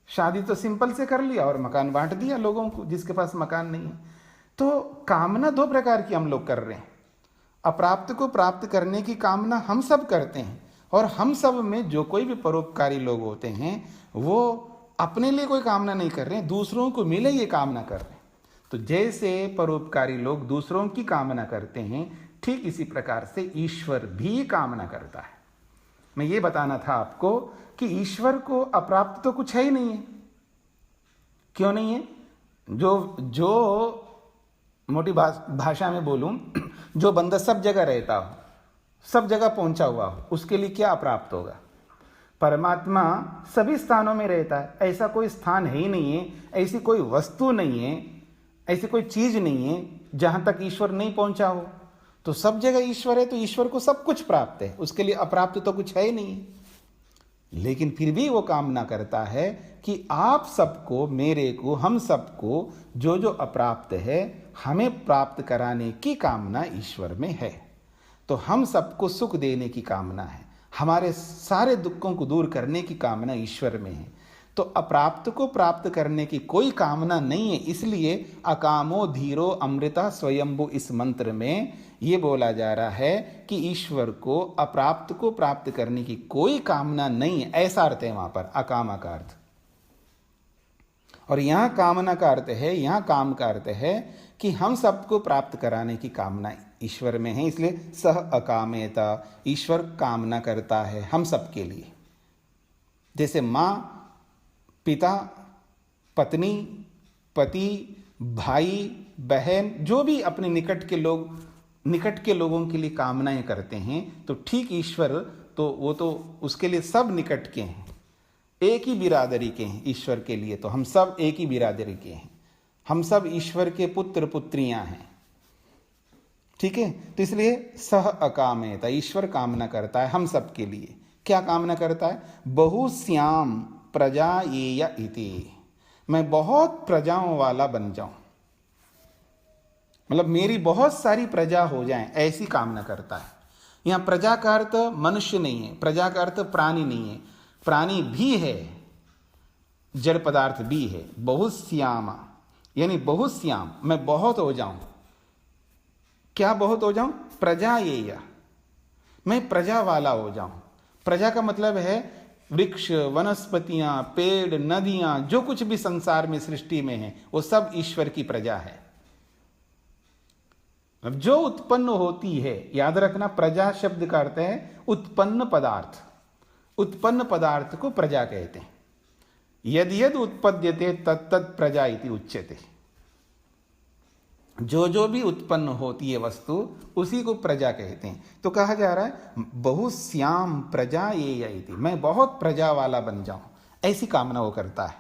शादी तो सिंपल से कर लिया और मकान बांट दिया लोगों को, जिसके पास मकान नहीं है। तो कामना 2 प्रकार की हम लोग कर रहे हैं। अप्राप्त को प्राप्त करने की कामना हम सब करते हैं, और हम सब में जो कोई भी परोपकारी लोग होते हैं वो अपने लिए कोई कामना नहीं कर रहे हैं, दूसरों को मिले ये कामना कर रहे हैं। तो जैसे परोपकारी लोग दूसरों की कामना करते हैं, ठीक इसी प्रकार से ईश्वर भी कामना करता है। मैं ये बताना था आपको कि ईश्वर को अप्राप्त तो कुछ है ही नहीं है। क्यों नहीं है? जो मोटी भाषा में बोलूं, जो बंदा सब जगह रहता हो, सब जगह पहुंचा हुआ हो, उसके लिए क्या अप्राप्त होगा? परमात्मा सभी स्थानों में रहता है, ऐसा कोई स्थान है ही नहीं है, ऐसी कोई वस्तु नहीं है, ऐसी कोई चीज नहीं है जहां तक ईश्वर नहीं पहुंचा हो। तो सब जगह ईश्वर है, तो ईश्वर को सब कुछ प्राप्त है, उसके लिए अप्राप्त तो कुछ है ही नहीं। लेकिन फिर भी वो कामना करता है कि आप सबको, मेरे को, हम सबको जो जो अप्राप्त है हमें प्राप्त कराने की कामना ईश्वर में है। तो हम सबको सुख देने की कामना है, हमारे सारे दुखों को दूर करने की कामना ईश्वर में है। तो अप्राप्त को प्राप्त करने की कोई कामना नहीं है। इसलिए अकामो धीरो अमृता स्वयंभू, इस मंत्र में ये बोला जा रहा है कि ईश्वर को अप्राप्त को प्राप्त करने की कोई कामना नहीं है, ऐसा अर्थ है वहां पर अकामा का अर्थ। और यहां कामना का अर्थ है, यहां काम का अर्थ है कि हम सबको प्राप्त कराने की कामना ईश्वर में है। इसलिए सह अकामेता, ईश्वर कामना करता है हम सबके लिए। जैसे माँ, पिता, पत्नी, पति, भाई, बहन, जो भी अपने निकट के लोगों के लिए कामनाएं करते हैं, तो ठीक ईश्वर तो वो तो उसके लिए सब निकट के हैं, एक ही बिरादरी के हैं ईश्वर के लिए। तो हम सब एक ही बिरादरी के हैं, हम सब ईश्वर के पुत्र पुत्रियां हैं। ठीक है? तो इसलिए सह अकामेता, ईश्वर कामना करता है हम सब के लिए। क्या कामना करता है? बहुश्याम प्रजा ये इति, मैं बहुत प्रजाओं वाला बन जाऊं। मतलब मेरी बहुत सारी प्रजा हो जाए, ऐसी कामना करता है। यहाँ प्रजा का अर्थ मनुष्य नहीं है, प्रजा का अर्थ प्राणी नहीं है, प्राणी भी है, जड़ पदार्थ भी है। बहुश्याम यानी बहुश्याम, मैं बहुत हो जाऊं। क्या बहुत हो जाऊं? प्रजा ये, मैं प्रजा वाला हो जाऊं। प्रजा का मतलब है वृक्ष, वनस्पतियां, पेड़, नदियां, जो कुछ भी संसार में सृष्टि में है वो सब ईश्वर की प्रजा है। अब जो उत्पन्न होती है, याद रखना, प्रजा शब्द का अर्थ है उत्पन्न पदार्थ। उत्पन्न पदार्थ को प्रजा कहते हैं। यद यद उत्पद्यते तत्तत् प्रजा इति उच्यते। जो जो भी उत्पन्न होती है वस्तु, उसी को प्रजा कहते हैं। तो कहा जा रहा है बहुश्याम प्रजा ये इति, मैं बहुत प्रजा वाला बन जाऊं, ऐसी कामना वो करता है।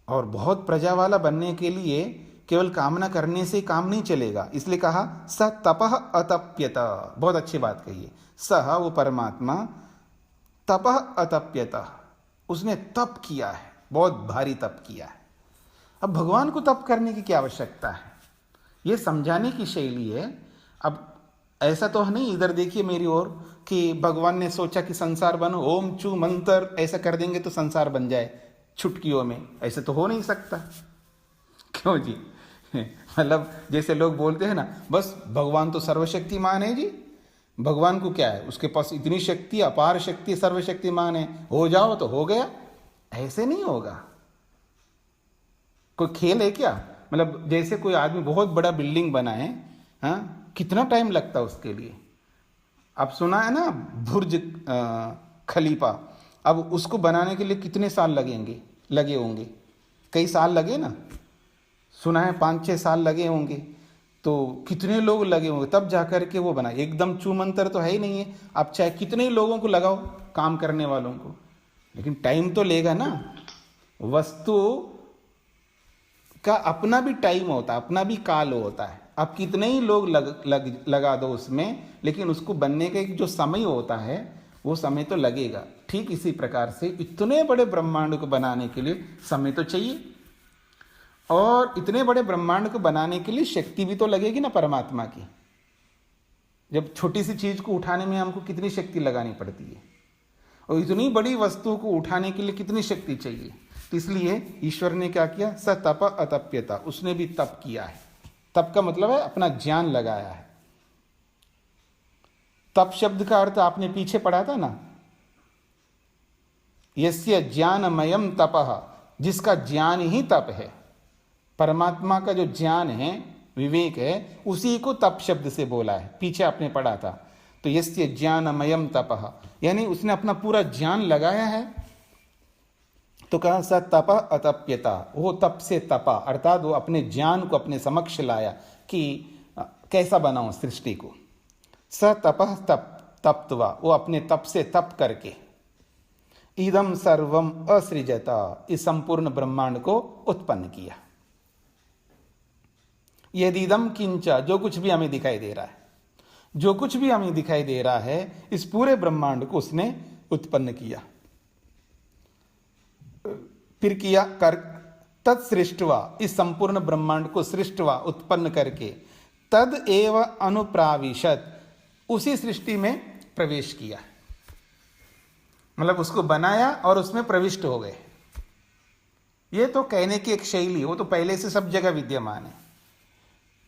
और बहुत प्रजा वाला बनने के लिए केवल कामना करने से काम नहीं चलेगा, इसलिए कहा स तपः अतप्यत। बहुत अच्छी बात कही है। सह वो परमात्मा, तपः अतप्यत, उसने तप किया है, बहुत भारी तप किया है। अब भगवान को तप करने की क्या आवश्यकता है, ये समझाने की शैली है। अब ऐसा तो नहीं, इधर देखिए मेरी ओर, कि भगवान ने सोचा कि संसार बनो, ओम चू मंत्र ऐसा कर देंगे तो संसार बन जाए छुटकियों में। ऐसे तो हो नहीं सकता। क्यों जी? मतलब जैसे लोग बोलते हैं ना, बस भगवान तो सर्वशक्तिमान है जी, भगवान को क्या है, उसके पास इतनी शक्ति, अपार शक्ति, सर्वशक्तिमान है, हो जाओ तो हो गया। ऐसे नहीं होगा। कोई खेल है क्या? मतलब जैसे कोई आदमी बहुत बड़ा बिल्डिंग बनाए, हाँ, कितना टाइम लगता है उसके लिए। अब सुना है ना बुर्ज खलीफा, अब उसको बनाने के लिए कितने साल लगे होंगे? कई साल लगे ना, सुना है 5-6 साल लगे होंगे। तो कितने लोग लगे होंगे तब जाकर के वो बना। एकदम चूमंतर तो है ही नहीं है। आप चाहे कितने ही लोगों को लगाओ, काम करने वालों को, लेकिन टाइम तो लेगा ना। वस्तु का अपना भी टाइम होता है, अपना भी काल होता है। आप कितने ही लोग लगा दो उसमें, लेकिन उसको बनने का एक जो समय होता है वो समय तो लगेगा। ठीक इसी प्रकार से इतने बड़े ब्रह्मांड को बनाने के लिए समय तो चाहिए, और इतने बड़े ब्रह्मांड को बनाने के लिए शक्ति भी तो लगेगी ना परमात्मा की। जब छोटी सी चीज को उठाने में हमको कितनी शक्ति लगानी पड़ती है, और इतनी बड़ी वस्तु को उठाने के लिए कितनी शक्ति चाहिए। तो इसलिए ईश्वर ने क्या किया? स तप अतप्यता, उसने भी तप किया है। तप का मतलब है अपना ज्ञान लगाया है। तप शब्द का अर्थ आपने पीछे पढ़ा था ना, यस्य ज्ञानमयम तपः, जिसका ज्ञान ही तप है। परमात्मा का जो ज्ञान है, विवेक है, उसी को तप शब्द से बोला है, पीछे आपने पढ़ा था। तो यस्य ज्ञानमयम तपः, यानी उसने अपना पूरा ज्ञान लगाया है। तो कहा स तप अतप्यता, वो तप से तपा, अर्थात वो अपने ज्ञान को अपने समक्ष लाया कि कैसा बनाऊं सृष्टि को। स तपः तप्त्वा, वो अपने तप से तप करके इदम सर्वम असृजता, इस संपूर्ण ब्रह्मांड को उत्पन्न किया। यदिदम किंचा, जो कुछ भी हमें दिखाई दे रहा है, जो कुछ भी हमें दिखाई दे रहा है, इस पूरे ब्रह्मांड को उसने उत्पन्न किया। फिर किया कर तत्सृष्टवा, इस संपूर्ण ब्रह्मांड को सृष्टवा, उत्पन्न करके, तद एव अनुप्राविशत, उसी सृष्टि में प्रवेश किया। मतलब उसको बनाया और उसमें प्रविष्ट हो गए। ये तो कहने की एक शैली, वो तो पहले से सब जगह विद्यमान है।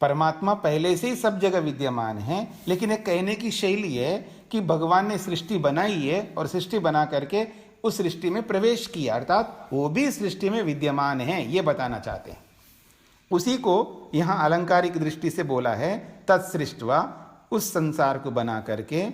परमात्मा पहले से ही सब जगह विद्यमान है, लेकिन एक कहने की शैली है कि भगवान ने सृष्टि बनाई है और सृष्टि बना करके उस सृष्टि में प्रवेश किया, अर्थात वो भी सृष्टि में विद्यमान है, ये बताना चाहते हैं। उसी को यहां अलंकारिक दृष्टि से बोला है तत्सृष्टवा, उस संसार को बना करके,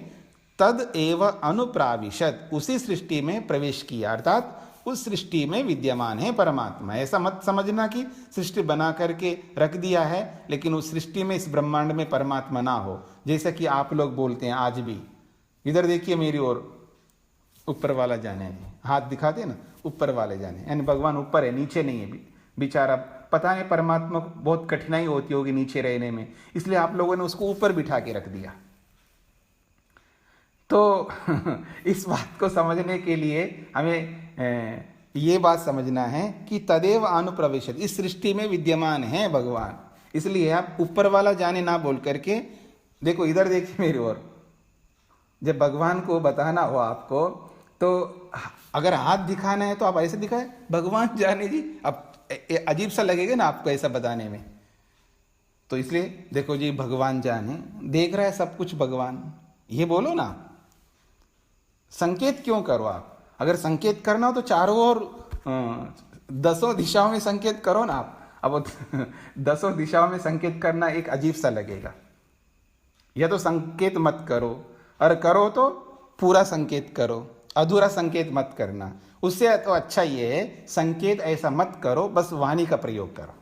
तद एव अनुप्राविशत, उसी सृष्टि में प्रवेश किया, अर्थात उस सृष्टि में विद्यमान है परमात्मा। ऐसा मत समझना कि सृष्टि बना करके रख दिया है लेकिन उस सृष्टि में, इस ब्रह्मांड में परमात्मा ना हो, जैसा कि आप लोग बोलते हैं आज भी। इधर देखिए मेरी ओर, ऊपर वाला जाने, हाथ दिखाते ना, ऊपर वाले जाने, यानी भगवान ऊपर है, नीचे नहीं है। बेचारा पता नहीं परमात्मा को बहुत कठिनाई होती होगी नीचे रहने में, इसलिए आप लोगों ने उसको ऊपर बिठा के रख दिया। तो इस बात को समझने के लिए हमें ये बात समझना है कि तदेव अनुप्रवेशित, इस सृष्टि में विद्यमान है भगवान, इसलिए आप ऊपर वाला जाने ना बोल करके, देखो इधर देखिए मेरी ओर, जब भगवान को बताना हो आपको तो अगर हाथ दिखाना है तो आप ऐसे दिखाए, भगवान जाने जी। अब अजीब सा लगेगा ना आपको ऐसा बताने में, तो इसलिए देखो जी भगवान जाने, देख रहा है सब कुछ भगवान, ये बोलो ना। संकेत क्यों करो आप? अगर संकेत करना हो तो चारों ओर 10 दिशाओं में संकेत करो ना आप। अब 10 दिशाओं में संकेत करना एक अजीब सा लगेगा। या तो संकेत मत करो, और करो तो पूरा संकेत करो, अधूरा संकेत मत करना। उससे तो अच्छा ये है संकेत ऐसा मत करो, बस वाणी का प्रयोग करो।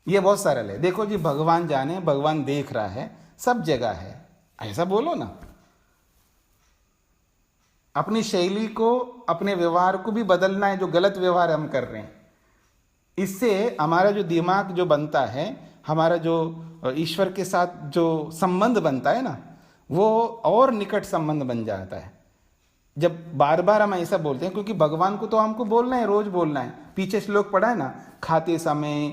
ये बहुत सरल है। देखो जी भगवान जाने, भगवान देख रहा है, सब जगह है, ऐसा बोलो ना। अपनी शैली को, अपने व्यवहार को भी बदलना है, जो गलत व्यवहार हम कर रहे हैं। इससे हमारा जो दिमाग जो बनता है, हमारा जो ईश्वर के साथ जो संबंध बनता है ना, वो और निकट संबंध बन जाता है। जब बार बार हम ऐसा बोलते हैं, क्योंकि भगवान को तो हमको बोलना है, रोज बोलना है। पीछे श्लोक पढ़ा है ना, खाते समय,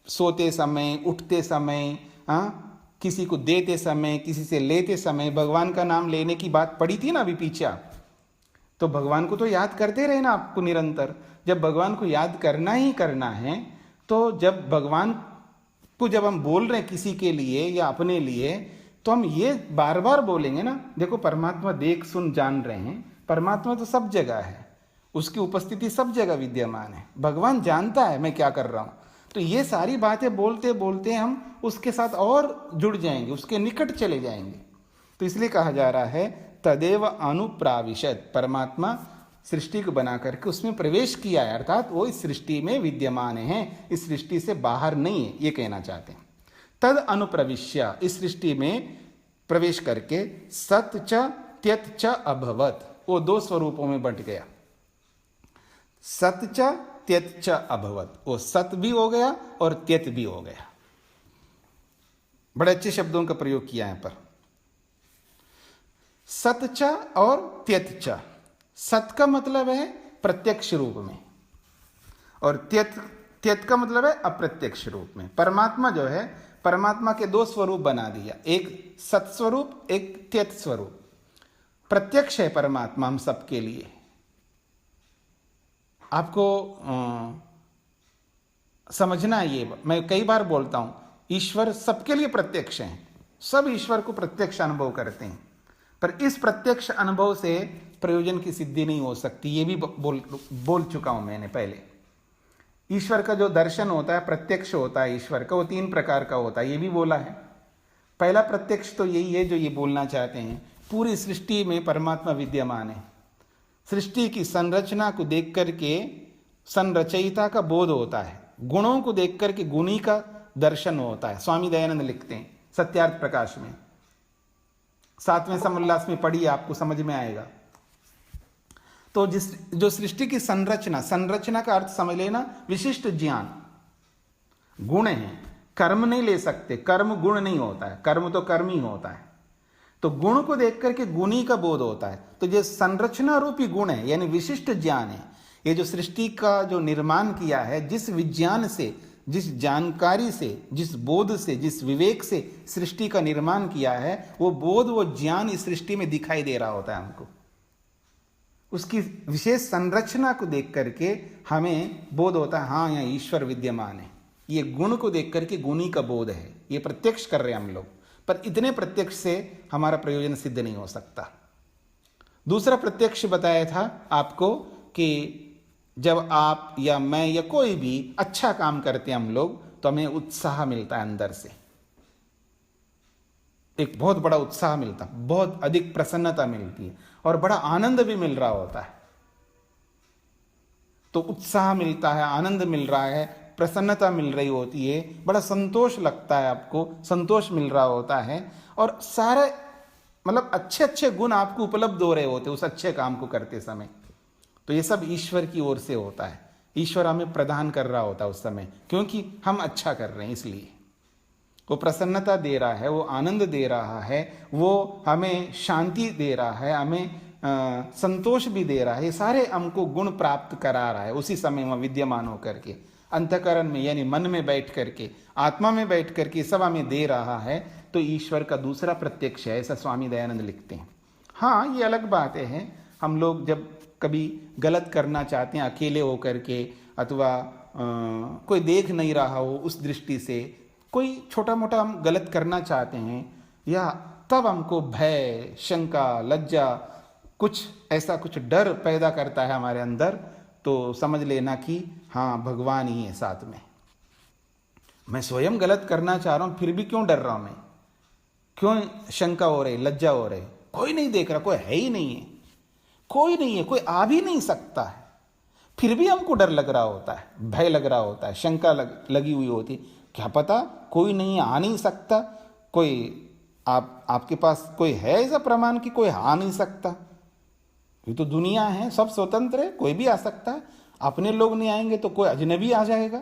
सोते समय, उठते समय, किसी को देते समय, किसी से लेते समय भगवान का नाम लेने की बात पड़ी थी ना अभी पीछे आप। तो भगवान को तो याद करते रहे ना आपको निरंतर। जब भगवान को याद करना ही करना है, तो जब भगवान को जब हम बोल रहे हैं किसी के लिए या अपने लिए, तो हम ये बार बार बोलेंगे ना। देखो परमात्मा देख सुन जान रहे हैं, परमात्मा तो सब जगह है, उसकी उपस्थिति सब जगह विद्यमान है। भगवान जानता है मैं क्या कर रहा हूं। तो ये सारी बातें बोलते बोलते हम उसके साथ और जुड़ जाएंगे, उसके निकट चले जाएंगे। तो इसलिए कहा जा रहा है तदेव अनुप्राविशत, परमात्मा सृष्टि को बना करके उसमें प्रवेश किया है, अर्थात वो इस सृष्टि में विद्यमान है, इस सृष्टि से बाहर नहीं है, ये कहना चाहते हैं। तद अनुप्रविश्य, इस सृष्टि में प्रवेश करके सत च त्यत च अभवत, वो 2 स्वरूपों में बंट गया। सत च त्यत च अभवत, वो सत भी हो गया और त्यत भी हो गया। बड़े अच्छे शब्दों का प्रयोग किया है पर। सत च और त्यत च। सत का मतलब है प्रत्यक्ष रूप में, और त्यत का मतलब है अप्रत्यक्ष रूप में। परमात्मा जो है, परमात्मा के 2 स्वरूप बना दिया, एक सत स्वरूप, एक त्यत स्वरूप। प्रत्यक्ष है परमात्मा हम सबके लिए। आपको समझना है ये, मैं कई बार बोलता हूं, ईश्वर सबके लिए प्रत्यक्ष है, सब ईश्वर को प्रत्यक्ष अनुभव करते हैं। पर इस प्रत्यक्ष अनुभव से प्रयोजन की सिद्धि नहीं हो सकती, ये भी बोल चुका हूं मैंने पहले। ईश्वर का जो दर्शन होता है, प्रत्यक्ष होता है ईश्वर का, वो 3 प्रकार का होता है, ये भी बोला है। पहला प्रत्यक्ष तो यही है जो ये बोलना चाहते हैं, पूरी सृष्टि में परमात्मा विद्यमान है। सृष्टि की संरचना को देख करके संरचयिता का बोध होता है, गुणों को देख करके गुणी का दर्शन होता है। स्वामी दयानंद लिखते हैं सत्यार्थ प्रकाश में, 7वें समोल्लास में पढ़िए, आपको समझ में आएगा। तो जो सृष्टि की संरचना का अर्थ समझ लेना, विशिष्ट ज्ञान, गुण है, कर्म नहीं ले सकते, कर्म गुण नहीं होता है, कर्म तो कर्म ही होता है। तो गुण को देख करके गुणी का बोध होता है। तो ये संरचना रूपी गुण है, यानी विशिष्ट ज्ञान है। ये जो सृष्टि का जो निर्माण किया है, जिस विज्ञान से, जिस जानकारी से, जिस बोध से, जिस विवेक से सृष्टि का निर्माण किया है, वो बोध, वो ज्ञान इस सृष्टि में दिखाई दे रहा होता है हमको। उसकी विशेष संरचना को देख करके हमें बोध होता है, हाँ यहाँ ईश्वर विद्यमान है। ये गुण को देख करके गुणी का बोध है, ये प्रत्यक्ष कर रहे हैं हम लोग। पर इतने प्रत्यक्ष से हमारा प्रयोजन सिद्ध नहीं हो सकता। दूसरा प्रत्यक्ष बताया था आपको कि जब आप या मैं या कोई भी अच्छा काम करते हैं हम लोग, तो हमें उत्साह मिलता है अंदर से, एक बहुत बड़ा उत्साह मिलता है, बहुत अधिक प्रसन्नता मिलती है और बड़ा आनंद भी मिल रहा होता है। तो उत्साह मिलता है, आनंद मिल रहा है, प्रसन्नता मिल रही होती है, बड़ा संतोष लगता है, आपको संतोष मिल रहा होता है, और सारे मतलब अच्छे अच्छे गुण आपको उपलब्ध हो रहे होते उस अच्छे काम को करते समय। तो ये सब ईश्वर की ओर से होता है, ईश्वर हमें प्रदान कर रहा होता है उस समय, क्योंकि हम अच्छा कर रहे हैं, इसलिए वो प्रसन्नता दे रहा है, वो आनंद दे रहा है, वो हमें शांति दे रहा है, हमें संतोष भी दे रहा है। ये सारे हमको गुण प्राप्त करा रहा है उसी समय में विद्यमान होकर के। अंतःकरण में यानी मन में बैठ करके, आत्मा में बैठ करके सब हमें दे रहा है, तो ईश्वर का दूसरा प्रत्यक्ष है, ऐसा स्वामी दयानंद लिखते हैं। हाँ, ये अलग बातें हैं, हम लोग जब कभी गलत करना चाहते हैं अकेले होकर के, अथवा कोई देख नहीं रहा हो उस दृष्टि से, कोई छोटा मोटा हम गलत करना चाहते हैं, या तब हमको भय, शंका, लज्जा, कुछ ऐसा कुछ डर पैदा करता है हमारे अंदर, तो समझ लेना कि हाँ, भगवान ही है साथ में। मैं स्वयं गलत करना चाह रहा हूँ, फिर भी क्यों डर रहा हूँ मैं, क्यों शंका हो रही, लज्जा हो रही? कोई नहीं देख रहा, कोई है ही नहीं है, कोई नहीं है, कोई आ भी नहीं सकता है, फिर भी हमको डर लग रहा होता है, भय लग रहा होता है, शंका लगी हुई होती, क्या पता कोई नहीं, आ नहीं सकता कोई, आपके पास कोई है ऐसा प्रमाण कि कोई आ नहीं सकता? ये तो दुनिया है, सब स्वतंत्र है, कोई भी आ सकता है। अपने लोग नहीं आएंगे तो कोई अजनबी आ जाएगा,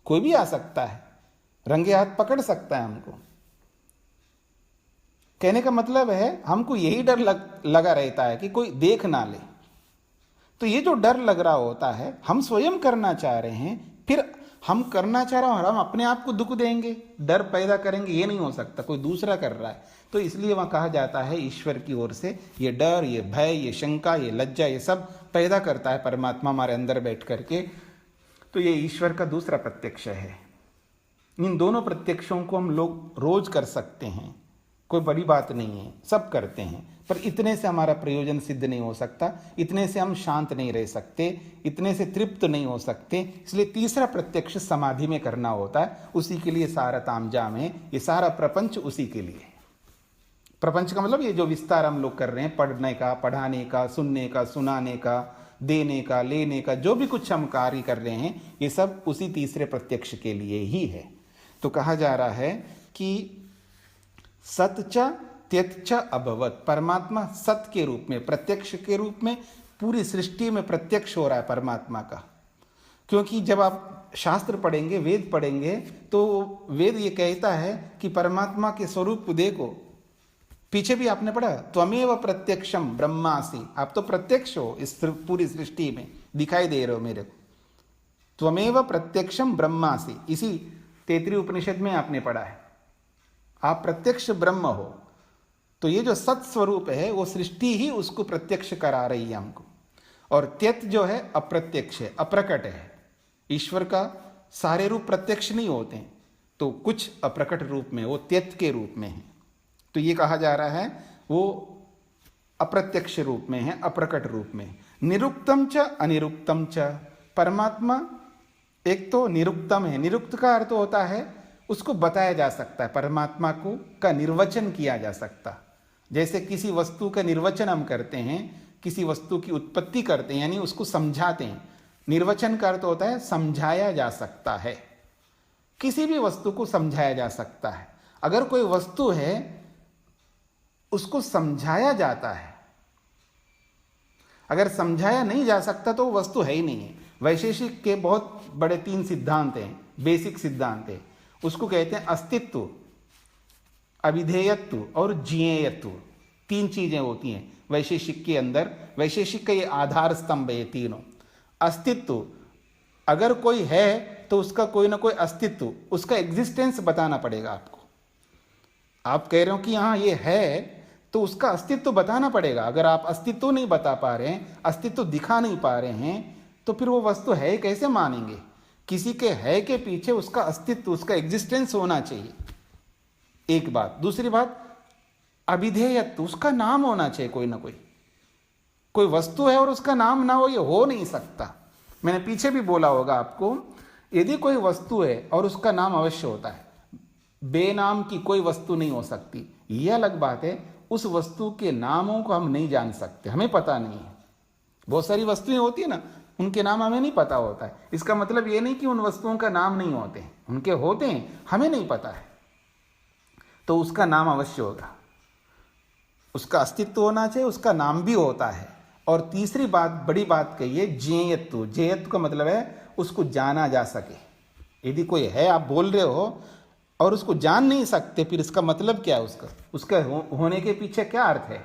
कोई भी आ सकता है, रंगे हाथ पकड़ सकता है हमको। कहने का मतलब है हमको यही डर लगा रहता है कि कोई देख ना ले। तो ये जो डर लग रहा होता है, हम स्वयं करना चाह रहे हैं, फिर हम करना चाह रहे हैं और हम अपने आप को दुख देंगे, डर पैदा करेंगे, ये नहीं हो सकता, कोई दूसरा कर रहा है। तो इसलिए वहाँ कहा जाता है ईश्वर की ओर से ये डर, ये भय, ये शंका, ये लज्जा, ये सब पैदा करता है परमात्मा हमारे अंदर बैठ करके। तो ये ईश्वर का दूसरा प्रत्यक्ष है। इन दोनों प्रत्यक्षों को हम लोग रोज कर सकते हैं, कोई बड़ी बात नहीं है, सब करते हैं, पर इतने से हमारा प्रयोजन सिद्ध नहीं हो सकता, इतने से हम शांत नहीं रह सकते, इतने से तृप्त नहीं हो सकते। इसलिए तीसरा प्रत्यक्ष समाधि में करना होता है, उसी के लिए सारा तामझाम है, ये सारा प्रपंच उसी के लिए। प्रपंच का मतलब ये जो विस्तार हम लोग कर रहे हैं, पढ़ने का, पढ़ाने का, सुनने का, सुनाने का, देने का, लेने का, जो भी कुछ हम कार्य कर रहे हैं, ये सब उसी तीसरे प्रत्यक्ष के लिए ही है। तो कहा जा रहा है कि सत्च त्यक्ष अभवत, परमात्मा सत्य के रूप में, प्रत्यक्ष के रूप में पूरी सृष्टि में प्रत्यक्ष हो रहा है परमात्मा का। क्योंकि जब आप शास्त्र पढ़ेंगे, वेद पढ़ेंगे, तो वेद ये कहता है कि परमात्मा के स्वरूप को देखो। पीछे भी आपने पढ़ा, त्वमेव प्रत्यक्षम ब्रह्मासि, आप तो प्रत्यक्ष हो इस पूरी सृष्टि में, दिखाई दे रहे हो मेरे को। त्वमेव प्रत्यक्षम ब्रह्मासि, इसी तैत्तिरीय उपनिषद में आपने पढ़ा है, आप प्रत्यक्ष ब्रह्म हो। तो ये जो सत स्वरूप है वो सृष्टि ही उसको प्रत्यक्ष करा रही है हमको। और त्यत जो है अप्रत्यक्ष है, अप्रकट है। ईश्वर का सारे रूप प्रत्यक्ष नहीं होते हैं, तो कुछ अप्रकट रूप में, वो त्यत के रूप में है। तो ये कहा जा रहा है वो अप्रत्यक्ष रूप में है, अप्रकट रूप में। निरुक्तम च अनिरुक्तम च, परमात्मा एक तो निरुक्तम है, निरुक्त का अर्थ होता है उसको बताया जा सकता है, परमात्मा को का निर्वचन किया जा सकता। जैसे किसी वस्तु का निर्वचन हम करते हैं, किसी वस्तु की उत्पत्ति करते हैं, यानी उसको समझाते हैं। निर्वचन का अर्थ होता है समझाया जा सकता है, किसी भी वस्तु को समझाया जा सकता है। अगर कोई वस्तु है उसको समझाया जाता है, अगर समझाया नहीं जा सकता तो वो वस्तु है ही नहीं है। वैशेषिक के बहुत बड़े 3 सिद्धांत हैं, बेसिक सिद्धांत है, उसको कहते हैं अस्तित्व, अविधेयत्व और ज्ञेयत्व। 3 चीजें होती हैं वैशेषिक के अंदर। वैशेषिक का ये आधार स्तंभ है ये तीनों। अस्तित्व, अगर कोई है तो उसका कोई ना कोई अस्तित्व, उसका एग्जिस्टेंस बताना पड़ेगा आपको। आप कह रहे हो कि हाँ ये है, तो उसका अस्तित्व बताना पड़ेगा। अगर आप अस्तित्व नहीं बता पा रहे हैं, अस्तित्व दिखा नहीं पा रहे हैं, तो फिर वो वस्तु है कैसे मानेंगे? किसी के है के पीछे उसका अस्तित्व, उसका एग्जिस्टेंस होना चाहिए, एक बात। दूसरी बात अविधेयत्व, उसका नाम होना चाहिए कोई ना कोई। कोई वस्तु है और उसका नाम ना हो, ये हो नहीं सकता। मैंने पीछे भी बोला होगा आपको, यदि कोई वस्तु है और उसका नाम अवश्य होता है, बेनाम की कोई वस्तु नहीं हो सकती। यह अलग बात है, उस वस्तु के नामों को हम नहीं जान सकते, हमें पता नहीं है। बहुत सारी वस्तुएं होती है ना, उनके नाम हमें नहीं पता होता है। इसका मतलब ये नहीं कि उन वस्तुओं का नाम नहीं होते हैं, उनके होते हैं, हमें नहीं पता है। तो उसका नाम अवश्य होगा, उसका अस्तित्व होना चाहिए, उसका नाम भी होता है। और तीसरी बात, बड़ी बात कही है, ज्ञेयत्व। ज्ञेयत्व का मतलब है उसको जाना जा सके। यदि कोई है, आप बोल रहे हो और उसको जान नहीं सकते, फिर इसका मतलब क्या है? उसका होने के पीछे क्या अर्थ है?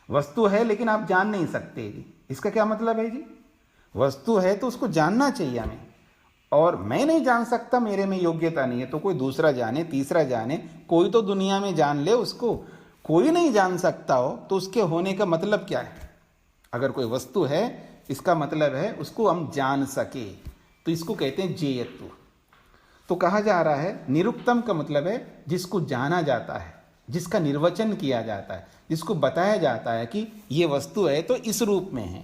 वस्तु है लेकिन आप जान नहीं सकते जी, इसका क्या मतलब है जी? वस्तु है तो उसको जानना चाहिए हमें, और मैं नहीं जान सकता, मेरे में योग्यता नहीं है, तो कोई दूसरा जाने, तीसरा जाने, कोई तो दुनिया में जान ले उसको। कोई नहीं जान सकता हो तो उसके होने का मतलब क्या है? अगर कोई वस्तु है, इसका मतलब है उसको हम जान सके, तो इसको कहते हैं जेयत्व। तो कहा जा रहा है निरुक्तम का मतलब है जिसको जाना जाता है, जिसका निर्वचन किया जाता है, जिसको बताया जाता है कि ये वस्तु है तो इस रूप में है।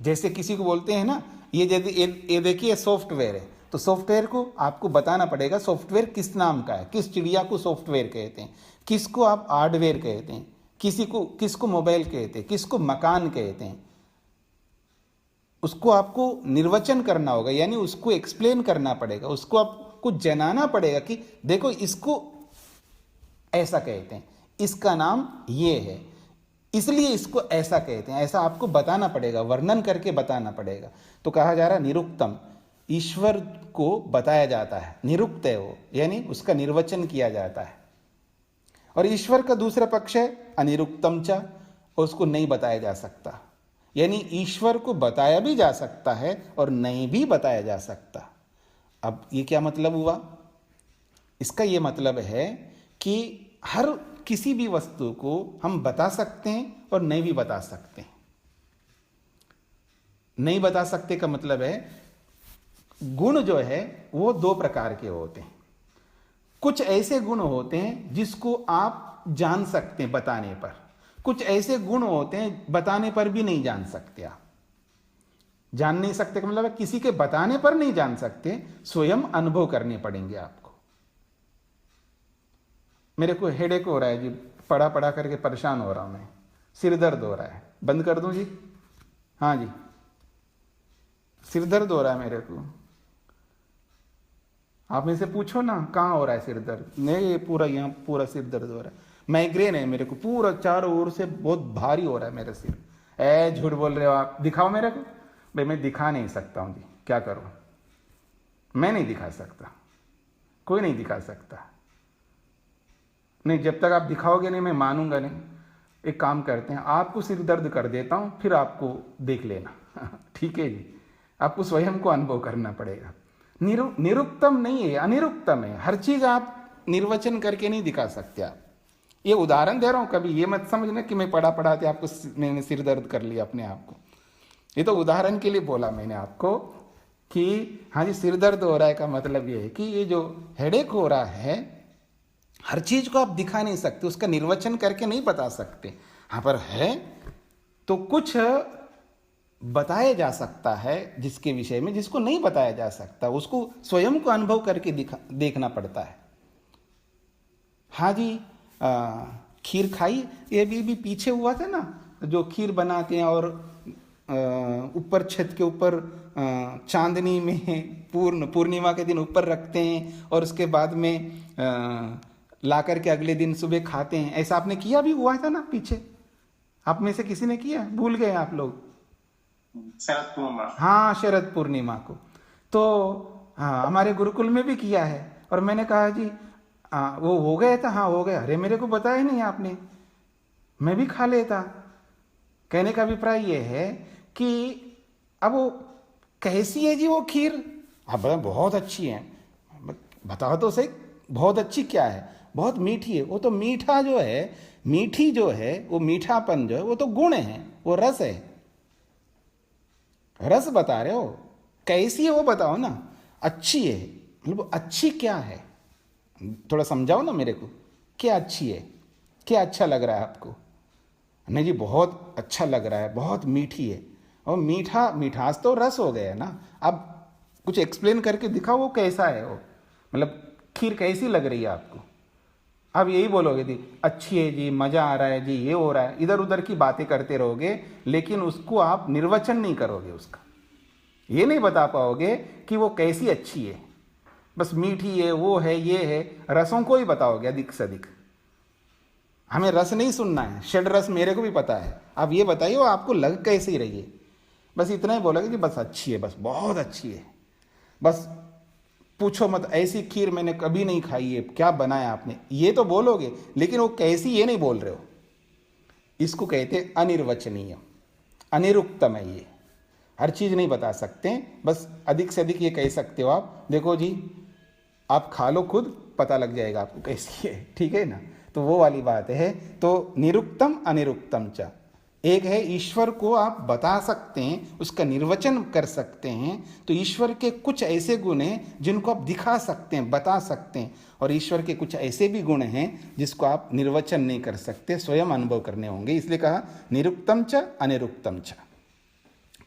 जैसे किसी को बोलते हैं ना, ये देखिए सॉफ्टवेयर है, तो सॉफ्टवेयर को आपको बताना पड़ेगा सॉफ्टवेयर किस नाम का है, किस चिड़िया को सॉफ्टवेयर कहते हैं, किसको आप हार्डवेयर कहते हैं, किसको मोबाइल कहते हैं, किसको मकान कहते हैं। उसको आपको निर्वचन करना होगा, यानी उसको एक्सप्लेन करना पड़ेगा, उसको आपको जनाना पड़ेगा कि देखो इसको ऐसा कहते हैं, इसका नाम ये है, इसलिए इसको ऐसा कहते हैं। ऐसा आपको बताना पड़ेगा, वर्णन करके बताना पड़ेगा। तो कहा जा रहा निरुक्तम, ईश्वर को बताया जाता है, निरुक्त है वो, यानी उसका निर्वचन किया जाता है। और ईश्वर का दूसरा पक्ष है अनिरुक्तम च, उसको नहीं बताया जा सकता, यानी ईश्वर को बताया भी जा सकता है और नहीं भी बताया जा सकता। अब ये क्या मतलब हुआ? इसका ये मतलब है कि हर किसी भी वस्तु को हम बता सकते हैं और नहीं भी बता सकते हैं। नहीं बता सकते का मतलब है गुण जो है वो दो प्रकार के होते हैं। कुछ ऐसे गुण होते हैं जिसको आप जान सकते हैं बताने पर, कुछ ऐसे गुण होते हैं बताने पर भी नहीं जान सकते। आप जान नहीं सकते का मतलब है किसी के बताने पर नहीं जान सकते, स्वयं अनुभव करने पड़ेंगे आपको। मेरे को हेडेक हो रहा है जी, पढ़ा पढ़ा करके परेशान हो रहा हूं मैं, सिर दर्द हो रहा है, बंद कर दूं जी? हाँ जी, सिर दर्द हो रहा है मेरे को। आप मेरे से पूछो ना कहाँ हो रहा है सिर दर्द? नहीं, ये पूरा यहाँ पूरा सिर दर्द हो रहा है, माइग्रेन है मेरे को, पूरा चारों ओर से बहुत भारी हो रहा है मेरा सिर। झूठ बोल रहे हो आप, दिखाओ मेरे को। भाई मैं दिखा नहीं सकता हूँ जी, क्या करूँ? मैं नहीं दिखा सकता, कोई नहीं दिखा सकता। नहीं, जब तक आप दिखाओगे नहीं मैं मानूंगा नहीं। एक काम करते हैं, आपको सिर दर्द कर देता हूं, फिर आपको देख लेना। ठीक है जी, आपको स्वयं को अनुभव करना पड़ेगा। निरुक्तम नहीं है, अनिरुक्तम है। हर चीज आप निर्वचन करके नहीं दिखा सकते। आप ये उदाहरण दे रहा हूं, कभी ये मत समझना कि मैं पढ़ा पढ़ाते आपको मैंने सिर दर्द कर लिया अपने आप को। ये तो उदाहरण के लिए बोला मैंने आपको कि हाँ जी सिर दर्द हो रहा है का मतलब ये है कि ये जो हेडेक हो रहा है, हर चीज को आप दिखा नहीं सकते, उसका निर्वचन करके नहीं बता सकते। हाँ पर है तो कुछ बताया जा सकता है जिसके विषय में, जिसको नहीं बताया जा सकता उसको स्वयं को अनुभव करके देखना पड़ता है। हाँ जी, खीर खाई, ये भी पीछे हुआ था ना, जो खीर बनाते हैं और ऊपर छत के ऊपर चांदनी में पूर्णिमा के दिन ऊपर रखते हैं और उसके बाद में ला करके अगले दिन सुबह खाते हैं। ऐसा आपने किया भी हुआ था ना पीछे? आप में से किसी ने किया? भूल गए आप लोग? शरद पूर्णिमा। हाँ, शरद पूर्णिमा को तो हाँ हमारे गुरुकुल में भी किया है। और मैंने कहा जी वो हो गया था? हाँ हो गया। अरे मेरे को बताया नहीं आपने, मैं भी खा लेता। कहने का अभिप्राय ये है कि अब वो कैसी है जी वो खीर? आप बताओ बहुत अच्छी है, बताओ तो सही बहुत अच्छी क्या है? बहुत मीठी है। वो तो मीठा जो है, मीठी जो है, वो मीठापन जो है वो तो गुण है, वो रस है। रस बता रहे हो, कैसी है वो बताओ ना। अच्छी है मतलब अच्छी क्या है, थोड़ा समझाओ ना मेरे को। क्या अच्छी है, क्या अच्छा लग रहा है आपको? नहीं जी बहुत अच्छा लग रहा है, बहुत मीठी है। और मिठास तो रस हो गया ना। अब कुछ एक्सप्लेन करके दिखाओ वो कैसा है, वो मतलब खीर कैसी लग रही है आपको? अब यही बोलोगे जी अच्छी है जी, मजा आ रहा है जी, ये हो रहा है, इधर उधर की बातें करते रहोगे, लेकिन उसको आप निर्वचन नहीं करोगे, उसका ये नहीं बता पाओगे कि वो कैसी अच्छी है। बस मीठी है, वो है, ये है, रसों को ही बताओगे अधिक से अधिक। हमें रस नहीं सुनना है, षड रस मेरे को भी पता है। आप ये बताइए वो आपको लग कैसी रही है, बस इतना ही बोलोगे कि बस अच्छी है, बस बहुत अच्छी है। बस पूछो मत ऐसी खीर मैंने कभी नहीं खाई है, क्या बनाया आपने, ये तो बोलोगे, लेकिन वो कैसी ये नहीं बोल रहे हो। इसको कहते अनिर्वचनीय, अनिरुक्तम है ये। हर चीज नहीं बता सकते, बस अधिक से अधिक ये कह सकते हो आप, देखो जी आप खा लो, खुद पता लग जाएगा आपको कैसी है, ठीक है ना। तो वो वाली बात है। तो निरुक्तम अनिरुक्तम च, एक है ईश्वर को आप बता सकते हैं, उसका निर्वचन कर सकते हैं। तो ईश्वर के कुछ ऐसे गुण हैं जिनको आप दिखा सकते हैं, बता सकते हैं, और ईश्वर के कुछ ऐसे भी गुण हैं जिसको आप निर्वचन नहीं कर सकते, स्वयं अनुभव करने होंगे। इसलिए कहा निरुक्तम च अनिरुक्तम च।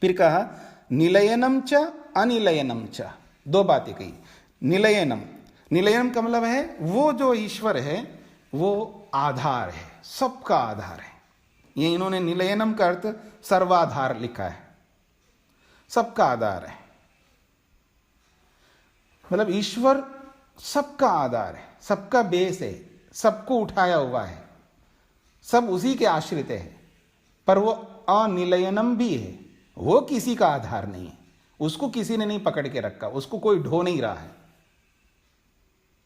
फिर कहा निलयनम च अनिलयनम च, दो बातें कही। निलयनम, निलयनम का मतलब है वो जो ईश्वर है वो आधार है, सबका आधार है। ये इन्होंने निलयनम का अर्थ सर्वाधार लिखा है, सबका आधार है। मतलब ईश्वर सबका आधार है, सबका बेस है, सबको उठाया हुआ है, सब उसी के आश्रित है। पर वो अनिलयनम भी है, वो किसी का आधार नहीं है, उसको किसी ने नहीं पकड़ के रखा, उसको कोई ढो नहीं रहा है।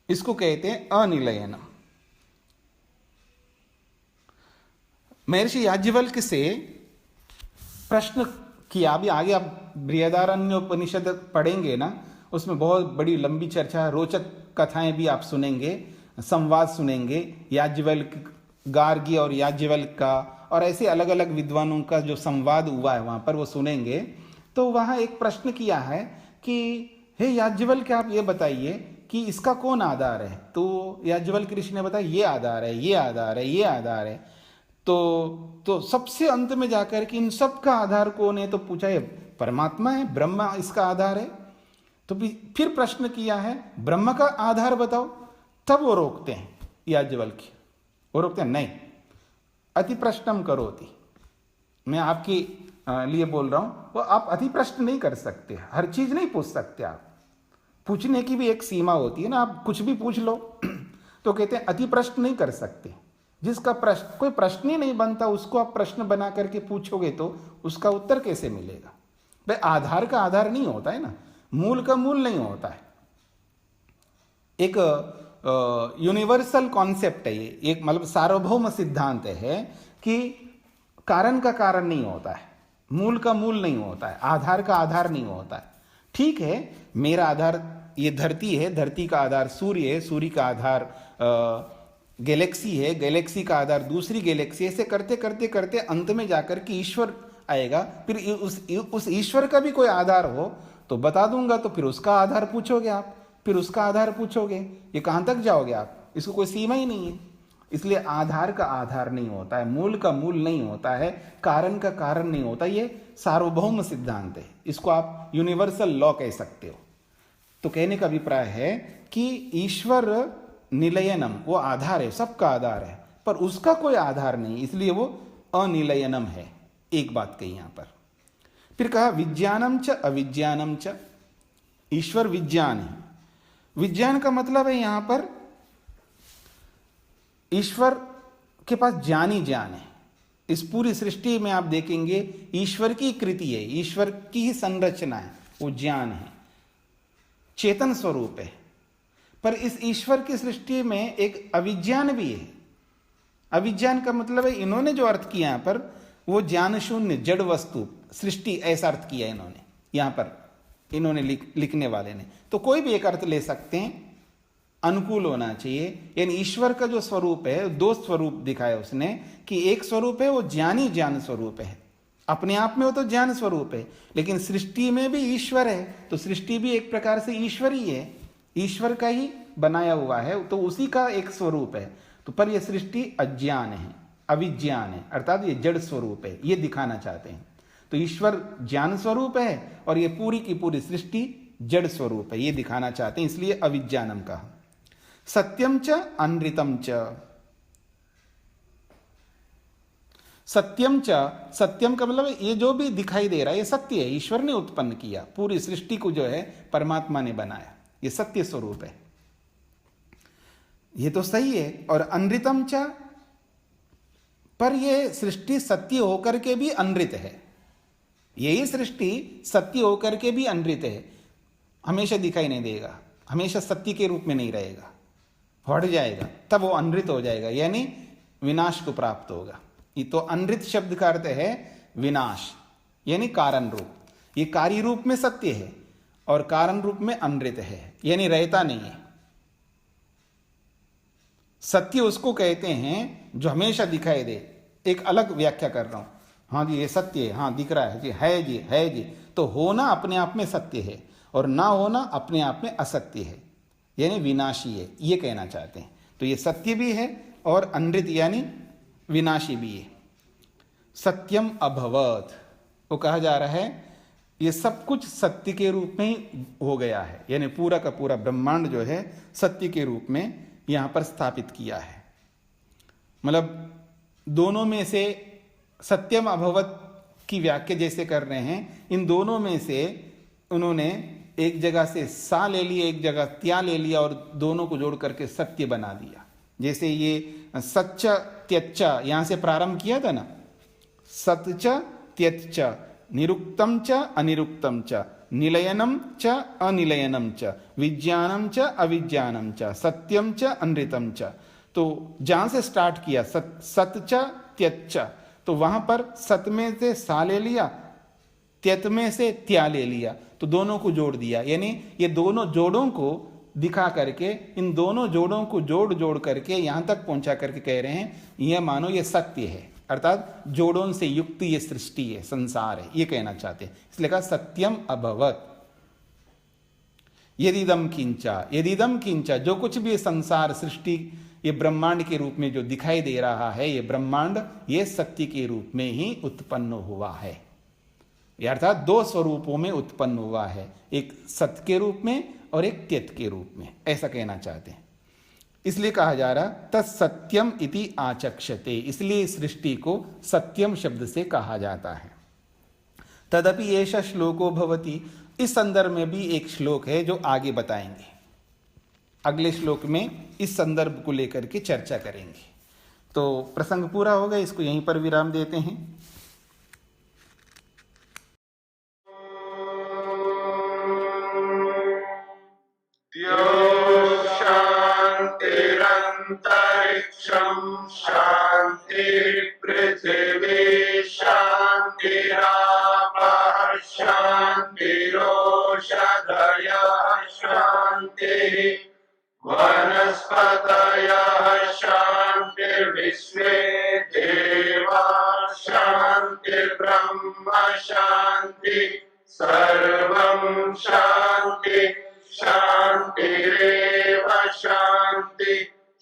इसको कहते हैं अनिलयनम। महर्षि याज्ञवल्क्य से प्रश्न किया, अभी आगे आप बृहदारण्योपनिषद पढ़ेंगे ना, उसमें बहुत बड़ी लंबी चर्चा, रोचक कथाएं भी आप सुनेंगे, संवाद सुनेंगे याज्ञवल्क्य, गार्गी और याज्ञवल्क्य का, और ऐसे अलग अलग विद्वानों का जो संवाद हुआ है वहां पर वो सुनेंगे। तो वहां एक प्रश्न किया है कि हे याज्ञवल्क्य आप ये बताइए कि इसका कौन आधार है। तो याज्ञवल्क्य ऋषि ने बताया ये आधार है, ये आधार है, ये आधार है। तो सबसे अंत में जाकर कि इन सब का आधार कौन है, तो पूछा ये परमात्मा है, ब्रह्मा इसका आधार है। तो फिर प्रश्न किया है ब्रह्म का आधार बताओ, तब वो रोकते हैं याज्ञवल्क्य, वो रोकते हैं नहीं, अति प्रश्नम करोति। मैं आपके लिए बोल रहा हूं, वो आप अति प्रश्न नहीं कर सकते, हर चीज नहीं पूछ सकते आप, पूछने की भी एक सीमा होती है ना, आप कुछ भी पूछ लो। तो कहते हैं अति प्रश्न नहीं कर सकते, जिसका प्रश्न कोई प्रश्न ही नहीं बनता उसको आप प्रश्न बना करके पूछोगे तो उसका उत्तर कैसे मिलेगा। भाई आधार का आधार नहीं होता है ना, मूल का मूल नहीं होता है। एक यूनिवर्सल कॉन्सेप्ट है ये, एक मतलब सार्वभौम सिद्धांत है कि कारण का कारण नहीं होता है, मूल का मूल नहीं होता है, आधार का आधार नहीं होता है। ठीक है, मेरा आधार ये धरती है, धरती का आधार सूर्य है, सूर्य का आधार गैलेक्सी है, गैलेक्सी का आधार दूसरी गैलेक्सी, ऐसे करते करते करते अंत में जाकर के ईश्वर आएगा। फिर उस ईश्वर का भी कोई आधार हो तो बता दूंगा, तो फिर उसका आधार पूछोगे आप, फिर उसका आधार पूछोगे, ये कहां तक जाओगे आप, इसको कोई सीमा ही नहीं है। इसलिए आधार का आधार नहीं होता है, मूल का मूल नहीं होता है, कारण का कारण नहीं होता, ये सार्वभौम सिद्धांत है, इसको आप यूनिवर्सल लॉ कह सकते हो। तो कहने का अभिप्राय है कि ईश्वर निलयनम, वो आधार है, सबका आधार है, पर उसका कोई आधार नहीं, इसलिए वो अनिलयनम है। एक बात कही यहां पर। फिर कहा विज्ञानम च अविज्ञानम च, ईश्वर विज्ञान है। विज्ञान का मतलब है यहां पर ईश्वर के पास ज्ञान ही ज्ञान है। इस पूरी सृष्टि में आप देखेंगे ईश्वर की कृति है, ईश्वर की ही संरचना है, वो ज्ञान है, चेतन स्वरूप है। पर इस ईश्वर की सृष्टि में एक अविज्ञान भी है। अविज्ञान का मतलब है, इन्होंने जो अर्थ किया यहां पर, वो ज्ञान शून्य जड़ वस्तु सृष्टि, ऐसा अर्थ किया इन्होंने यहां पर, इन्होंने लिखने वाले ने। तो कोई भी एक अर्थ ले सकते हैं, अनुकूल होना चाहिए। यानी ईश्वर का जो स्वरूप है, दो स्वरूप दिखाया उसने, कि एक स्वरूप है वो ज्ञानी ज्ञान स्वरूप है, अपने आप में वो तो ज्ञान स्वरूप है, लेकिन सृष्टि में भी ईश्वर है, तो सृष्टि भी एक प्रकार से ईश्वर ही है, ईश्वर का ही बनाया हुआ है, तो उसी का एक स्वरूप है। तो पर यह सृष्टि अज्ञान है, अविज्ञान है, अर्थात ये जड़ स्वरूप है, ये दिखाना चाहते हैं। तो ईश्वर ज्ञान स्वरूप है और ये पूरी की पूरी सृष्टि जड़ स्वरूप है, ये दिखाना चाहते हैं, इसलिए अविज्ञानम कहा। सत्यम च अनृतम च, सत्यम च, सत्यम का मतलब ये जो भी दिखाई दे रहा है ये सत्य है, ईश्वर ने उत्पन्न किया, पूरी सृष्टि को जो है परमात्मा ने बनाया, ये सत्य स्वरूप है, ये तो सही है। और अनृतम च, पर ये सृष्टि सत्य होकर के भी अनृत है, यही सृष्टि सत्य होकर के भी अनृत है, हमेशा दिखाई नहीं देगा, हमेशा सत्य के रूप में नहीं रहेगा, हट जाएगा, तब वो अनृत हो जाएगा, यानी विनाश को प्राप्त होगा। ये तो अनृत शब्द का अर्थ है विनाश, यानी कारण रूप। ये कार्य रूप में सत्य है और कारण रूप में अमृत है, यानी रहता नहीं है। सत्य उसको कहते हैं जो हमेशा दिखाई दे। एक अलग व्याख्या कर रहा हूं, हाँ जी ये सत्य है, हाँ दिख रहा है जी, है जी, है जी। तो होना अपने आप में सत्य है और ना होना अपने आप में असत्य है, यानी विनाशी है, ये कहना चाहते हैं। तो ये सत्य भी है और अनृत यानी विनाशी भी है। सत्यम अभवत, वो कहा जा रहा है ये सब कुछ सत्य के रूप में ही हो गया है, यानी पूरा का पूरा ब्रह्मांड जो है सत्य के रूप में यहां पर स्थापित किया है। मतलब दोनों में से सत्यम अभवत की व्याख्या जैसे कर रहे हैं, इन दोनों में से उन्होंने एक जगह से सा ले लिया, एक जगह त्या ले लिया और दोनों को जोड़ करके सत्य बना दिया। जैसे ये सच्च त्यच्च यहां से प्रारंभ किया था ना, सत्च त्यच्च, निरुक्तम च अनिरुक्तम च, निलयनम च अनिलयनम च, विज्ञानम च अविज्ञानम च, सत्यम च अनृतम च। तो जहां से स्टार्ट किया सत च त्यच्च, तो वहां पर सत में से सा ले लिया, त्यत में से त्या ले लिया, तो दोनों को जोड़ दिया। यानी ये दोनों जोड़ों को दिखा करके, इन दोनों जोड़ों को जोड़ जोड़ करके यहां तक पहुंचा करके कह रहे हैं यह मानो ये सत्य है, अर्थात जोड़ों से युक्त ये सृष्टि है, संसार है, ये कहना चाहते हैं। इसलिए कहा सत्यम अभवत। यदिदम किंचा, यदिदम किंचा, जो कुछ भी संसार सृष्टि ये ब्रह्मांड के रूप में जो दिखाई दे रहा है, ये ब्रह्मांड ये सत्य के रूप में ही उत्पन्न हुआ है, अर्थात दो स्वरूपों में उत्पन्न हुआ है, एक सत्य के रूप में और एक त्यत के रूप में, ऐसा कहना चाहते हैं। इसलिए कहा जा रहा तत्सत्यम इति आचक्षते, इसलिए इस सृष्टि को सत्यम शब्द से कहा जाता है। तदपि एष श्लोको भवति, इस संदर्भ में भी एक श्लोक है जो आगे बताएंगे, अगले श्लोक में इस संदर्भ को लेकर के चर्चा करेंगे। तो प्रसंग पूरा हो गया, इसको यहीं पर विराम देते हैं। शांतिरंतरिक्षं शांति पृथिवी शांतिरापः शांतिरोषधयः शांतिः वनस्पतयः शांतिर्विश्वे देवाः शांतिर्ब्रह्म शांति सर्वं शांति शांतिरेव शांति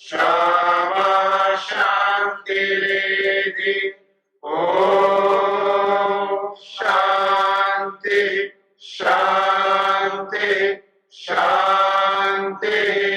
क्षमा शांतिरेधि। ओम शांति शांति शांति।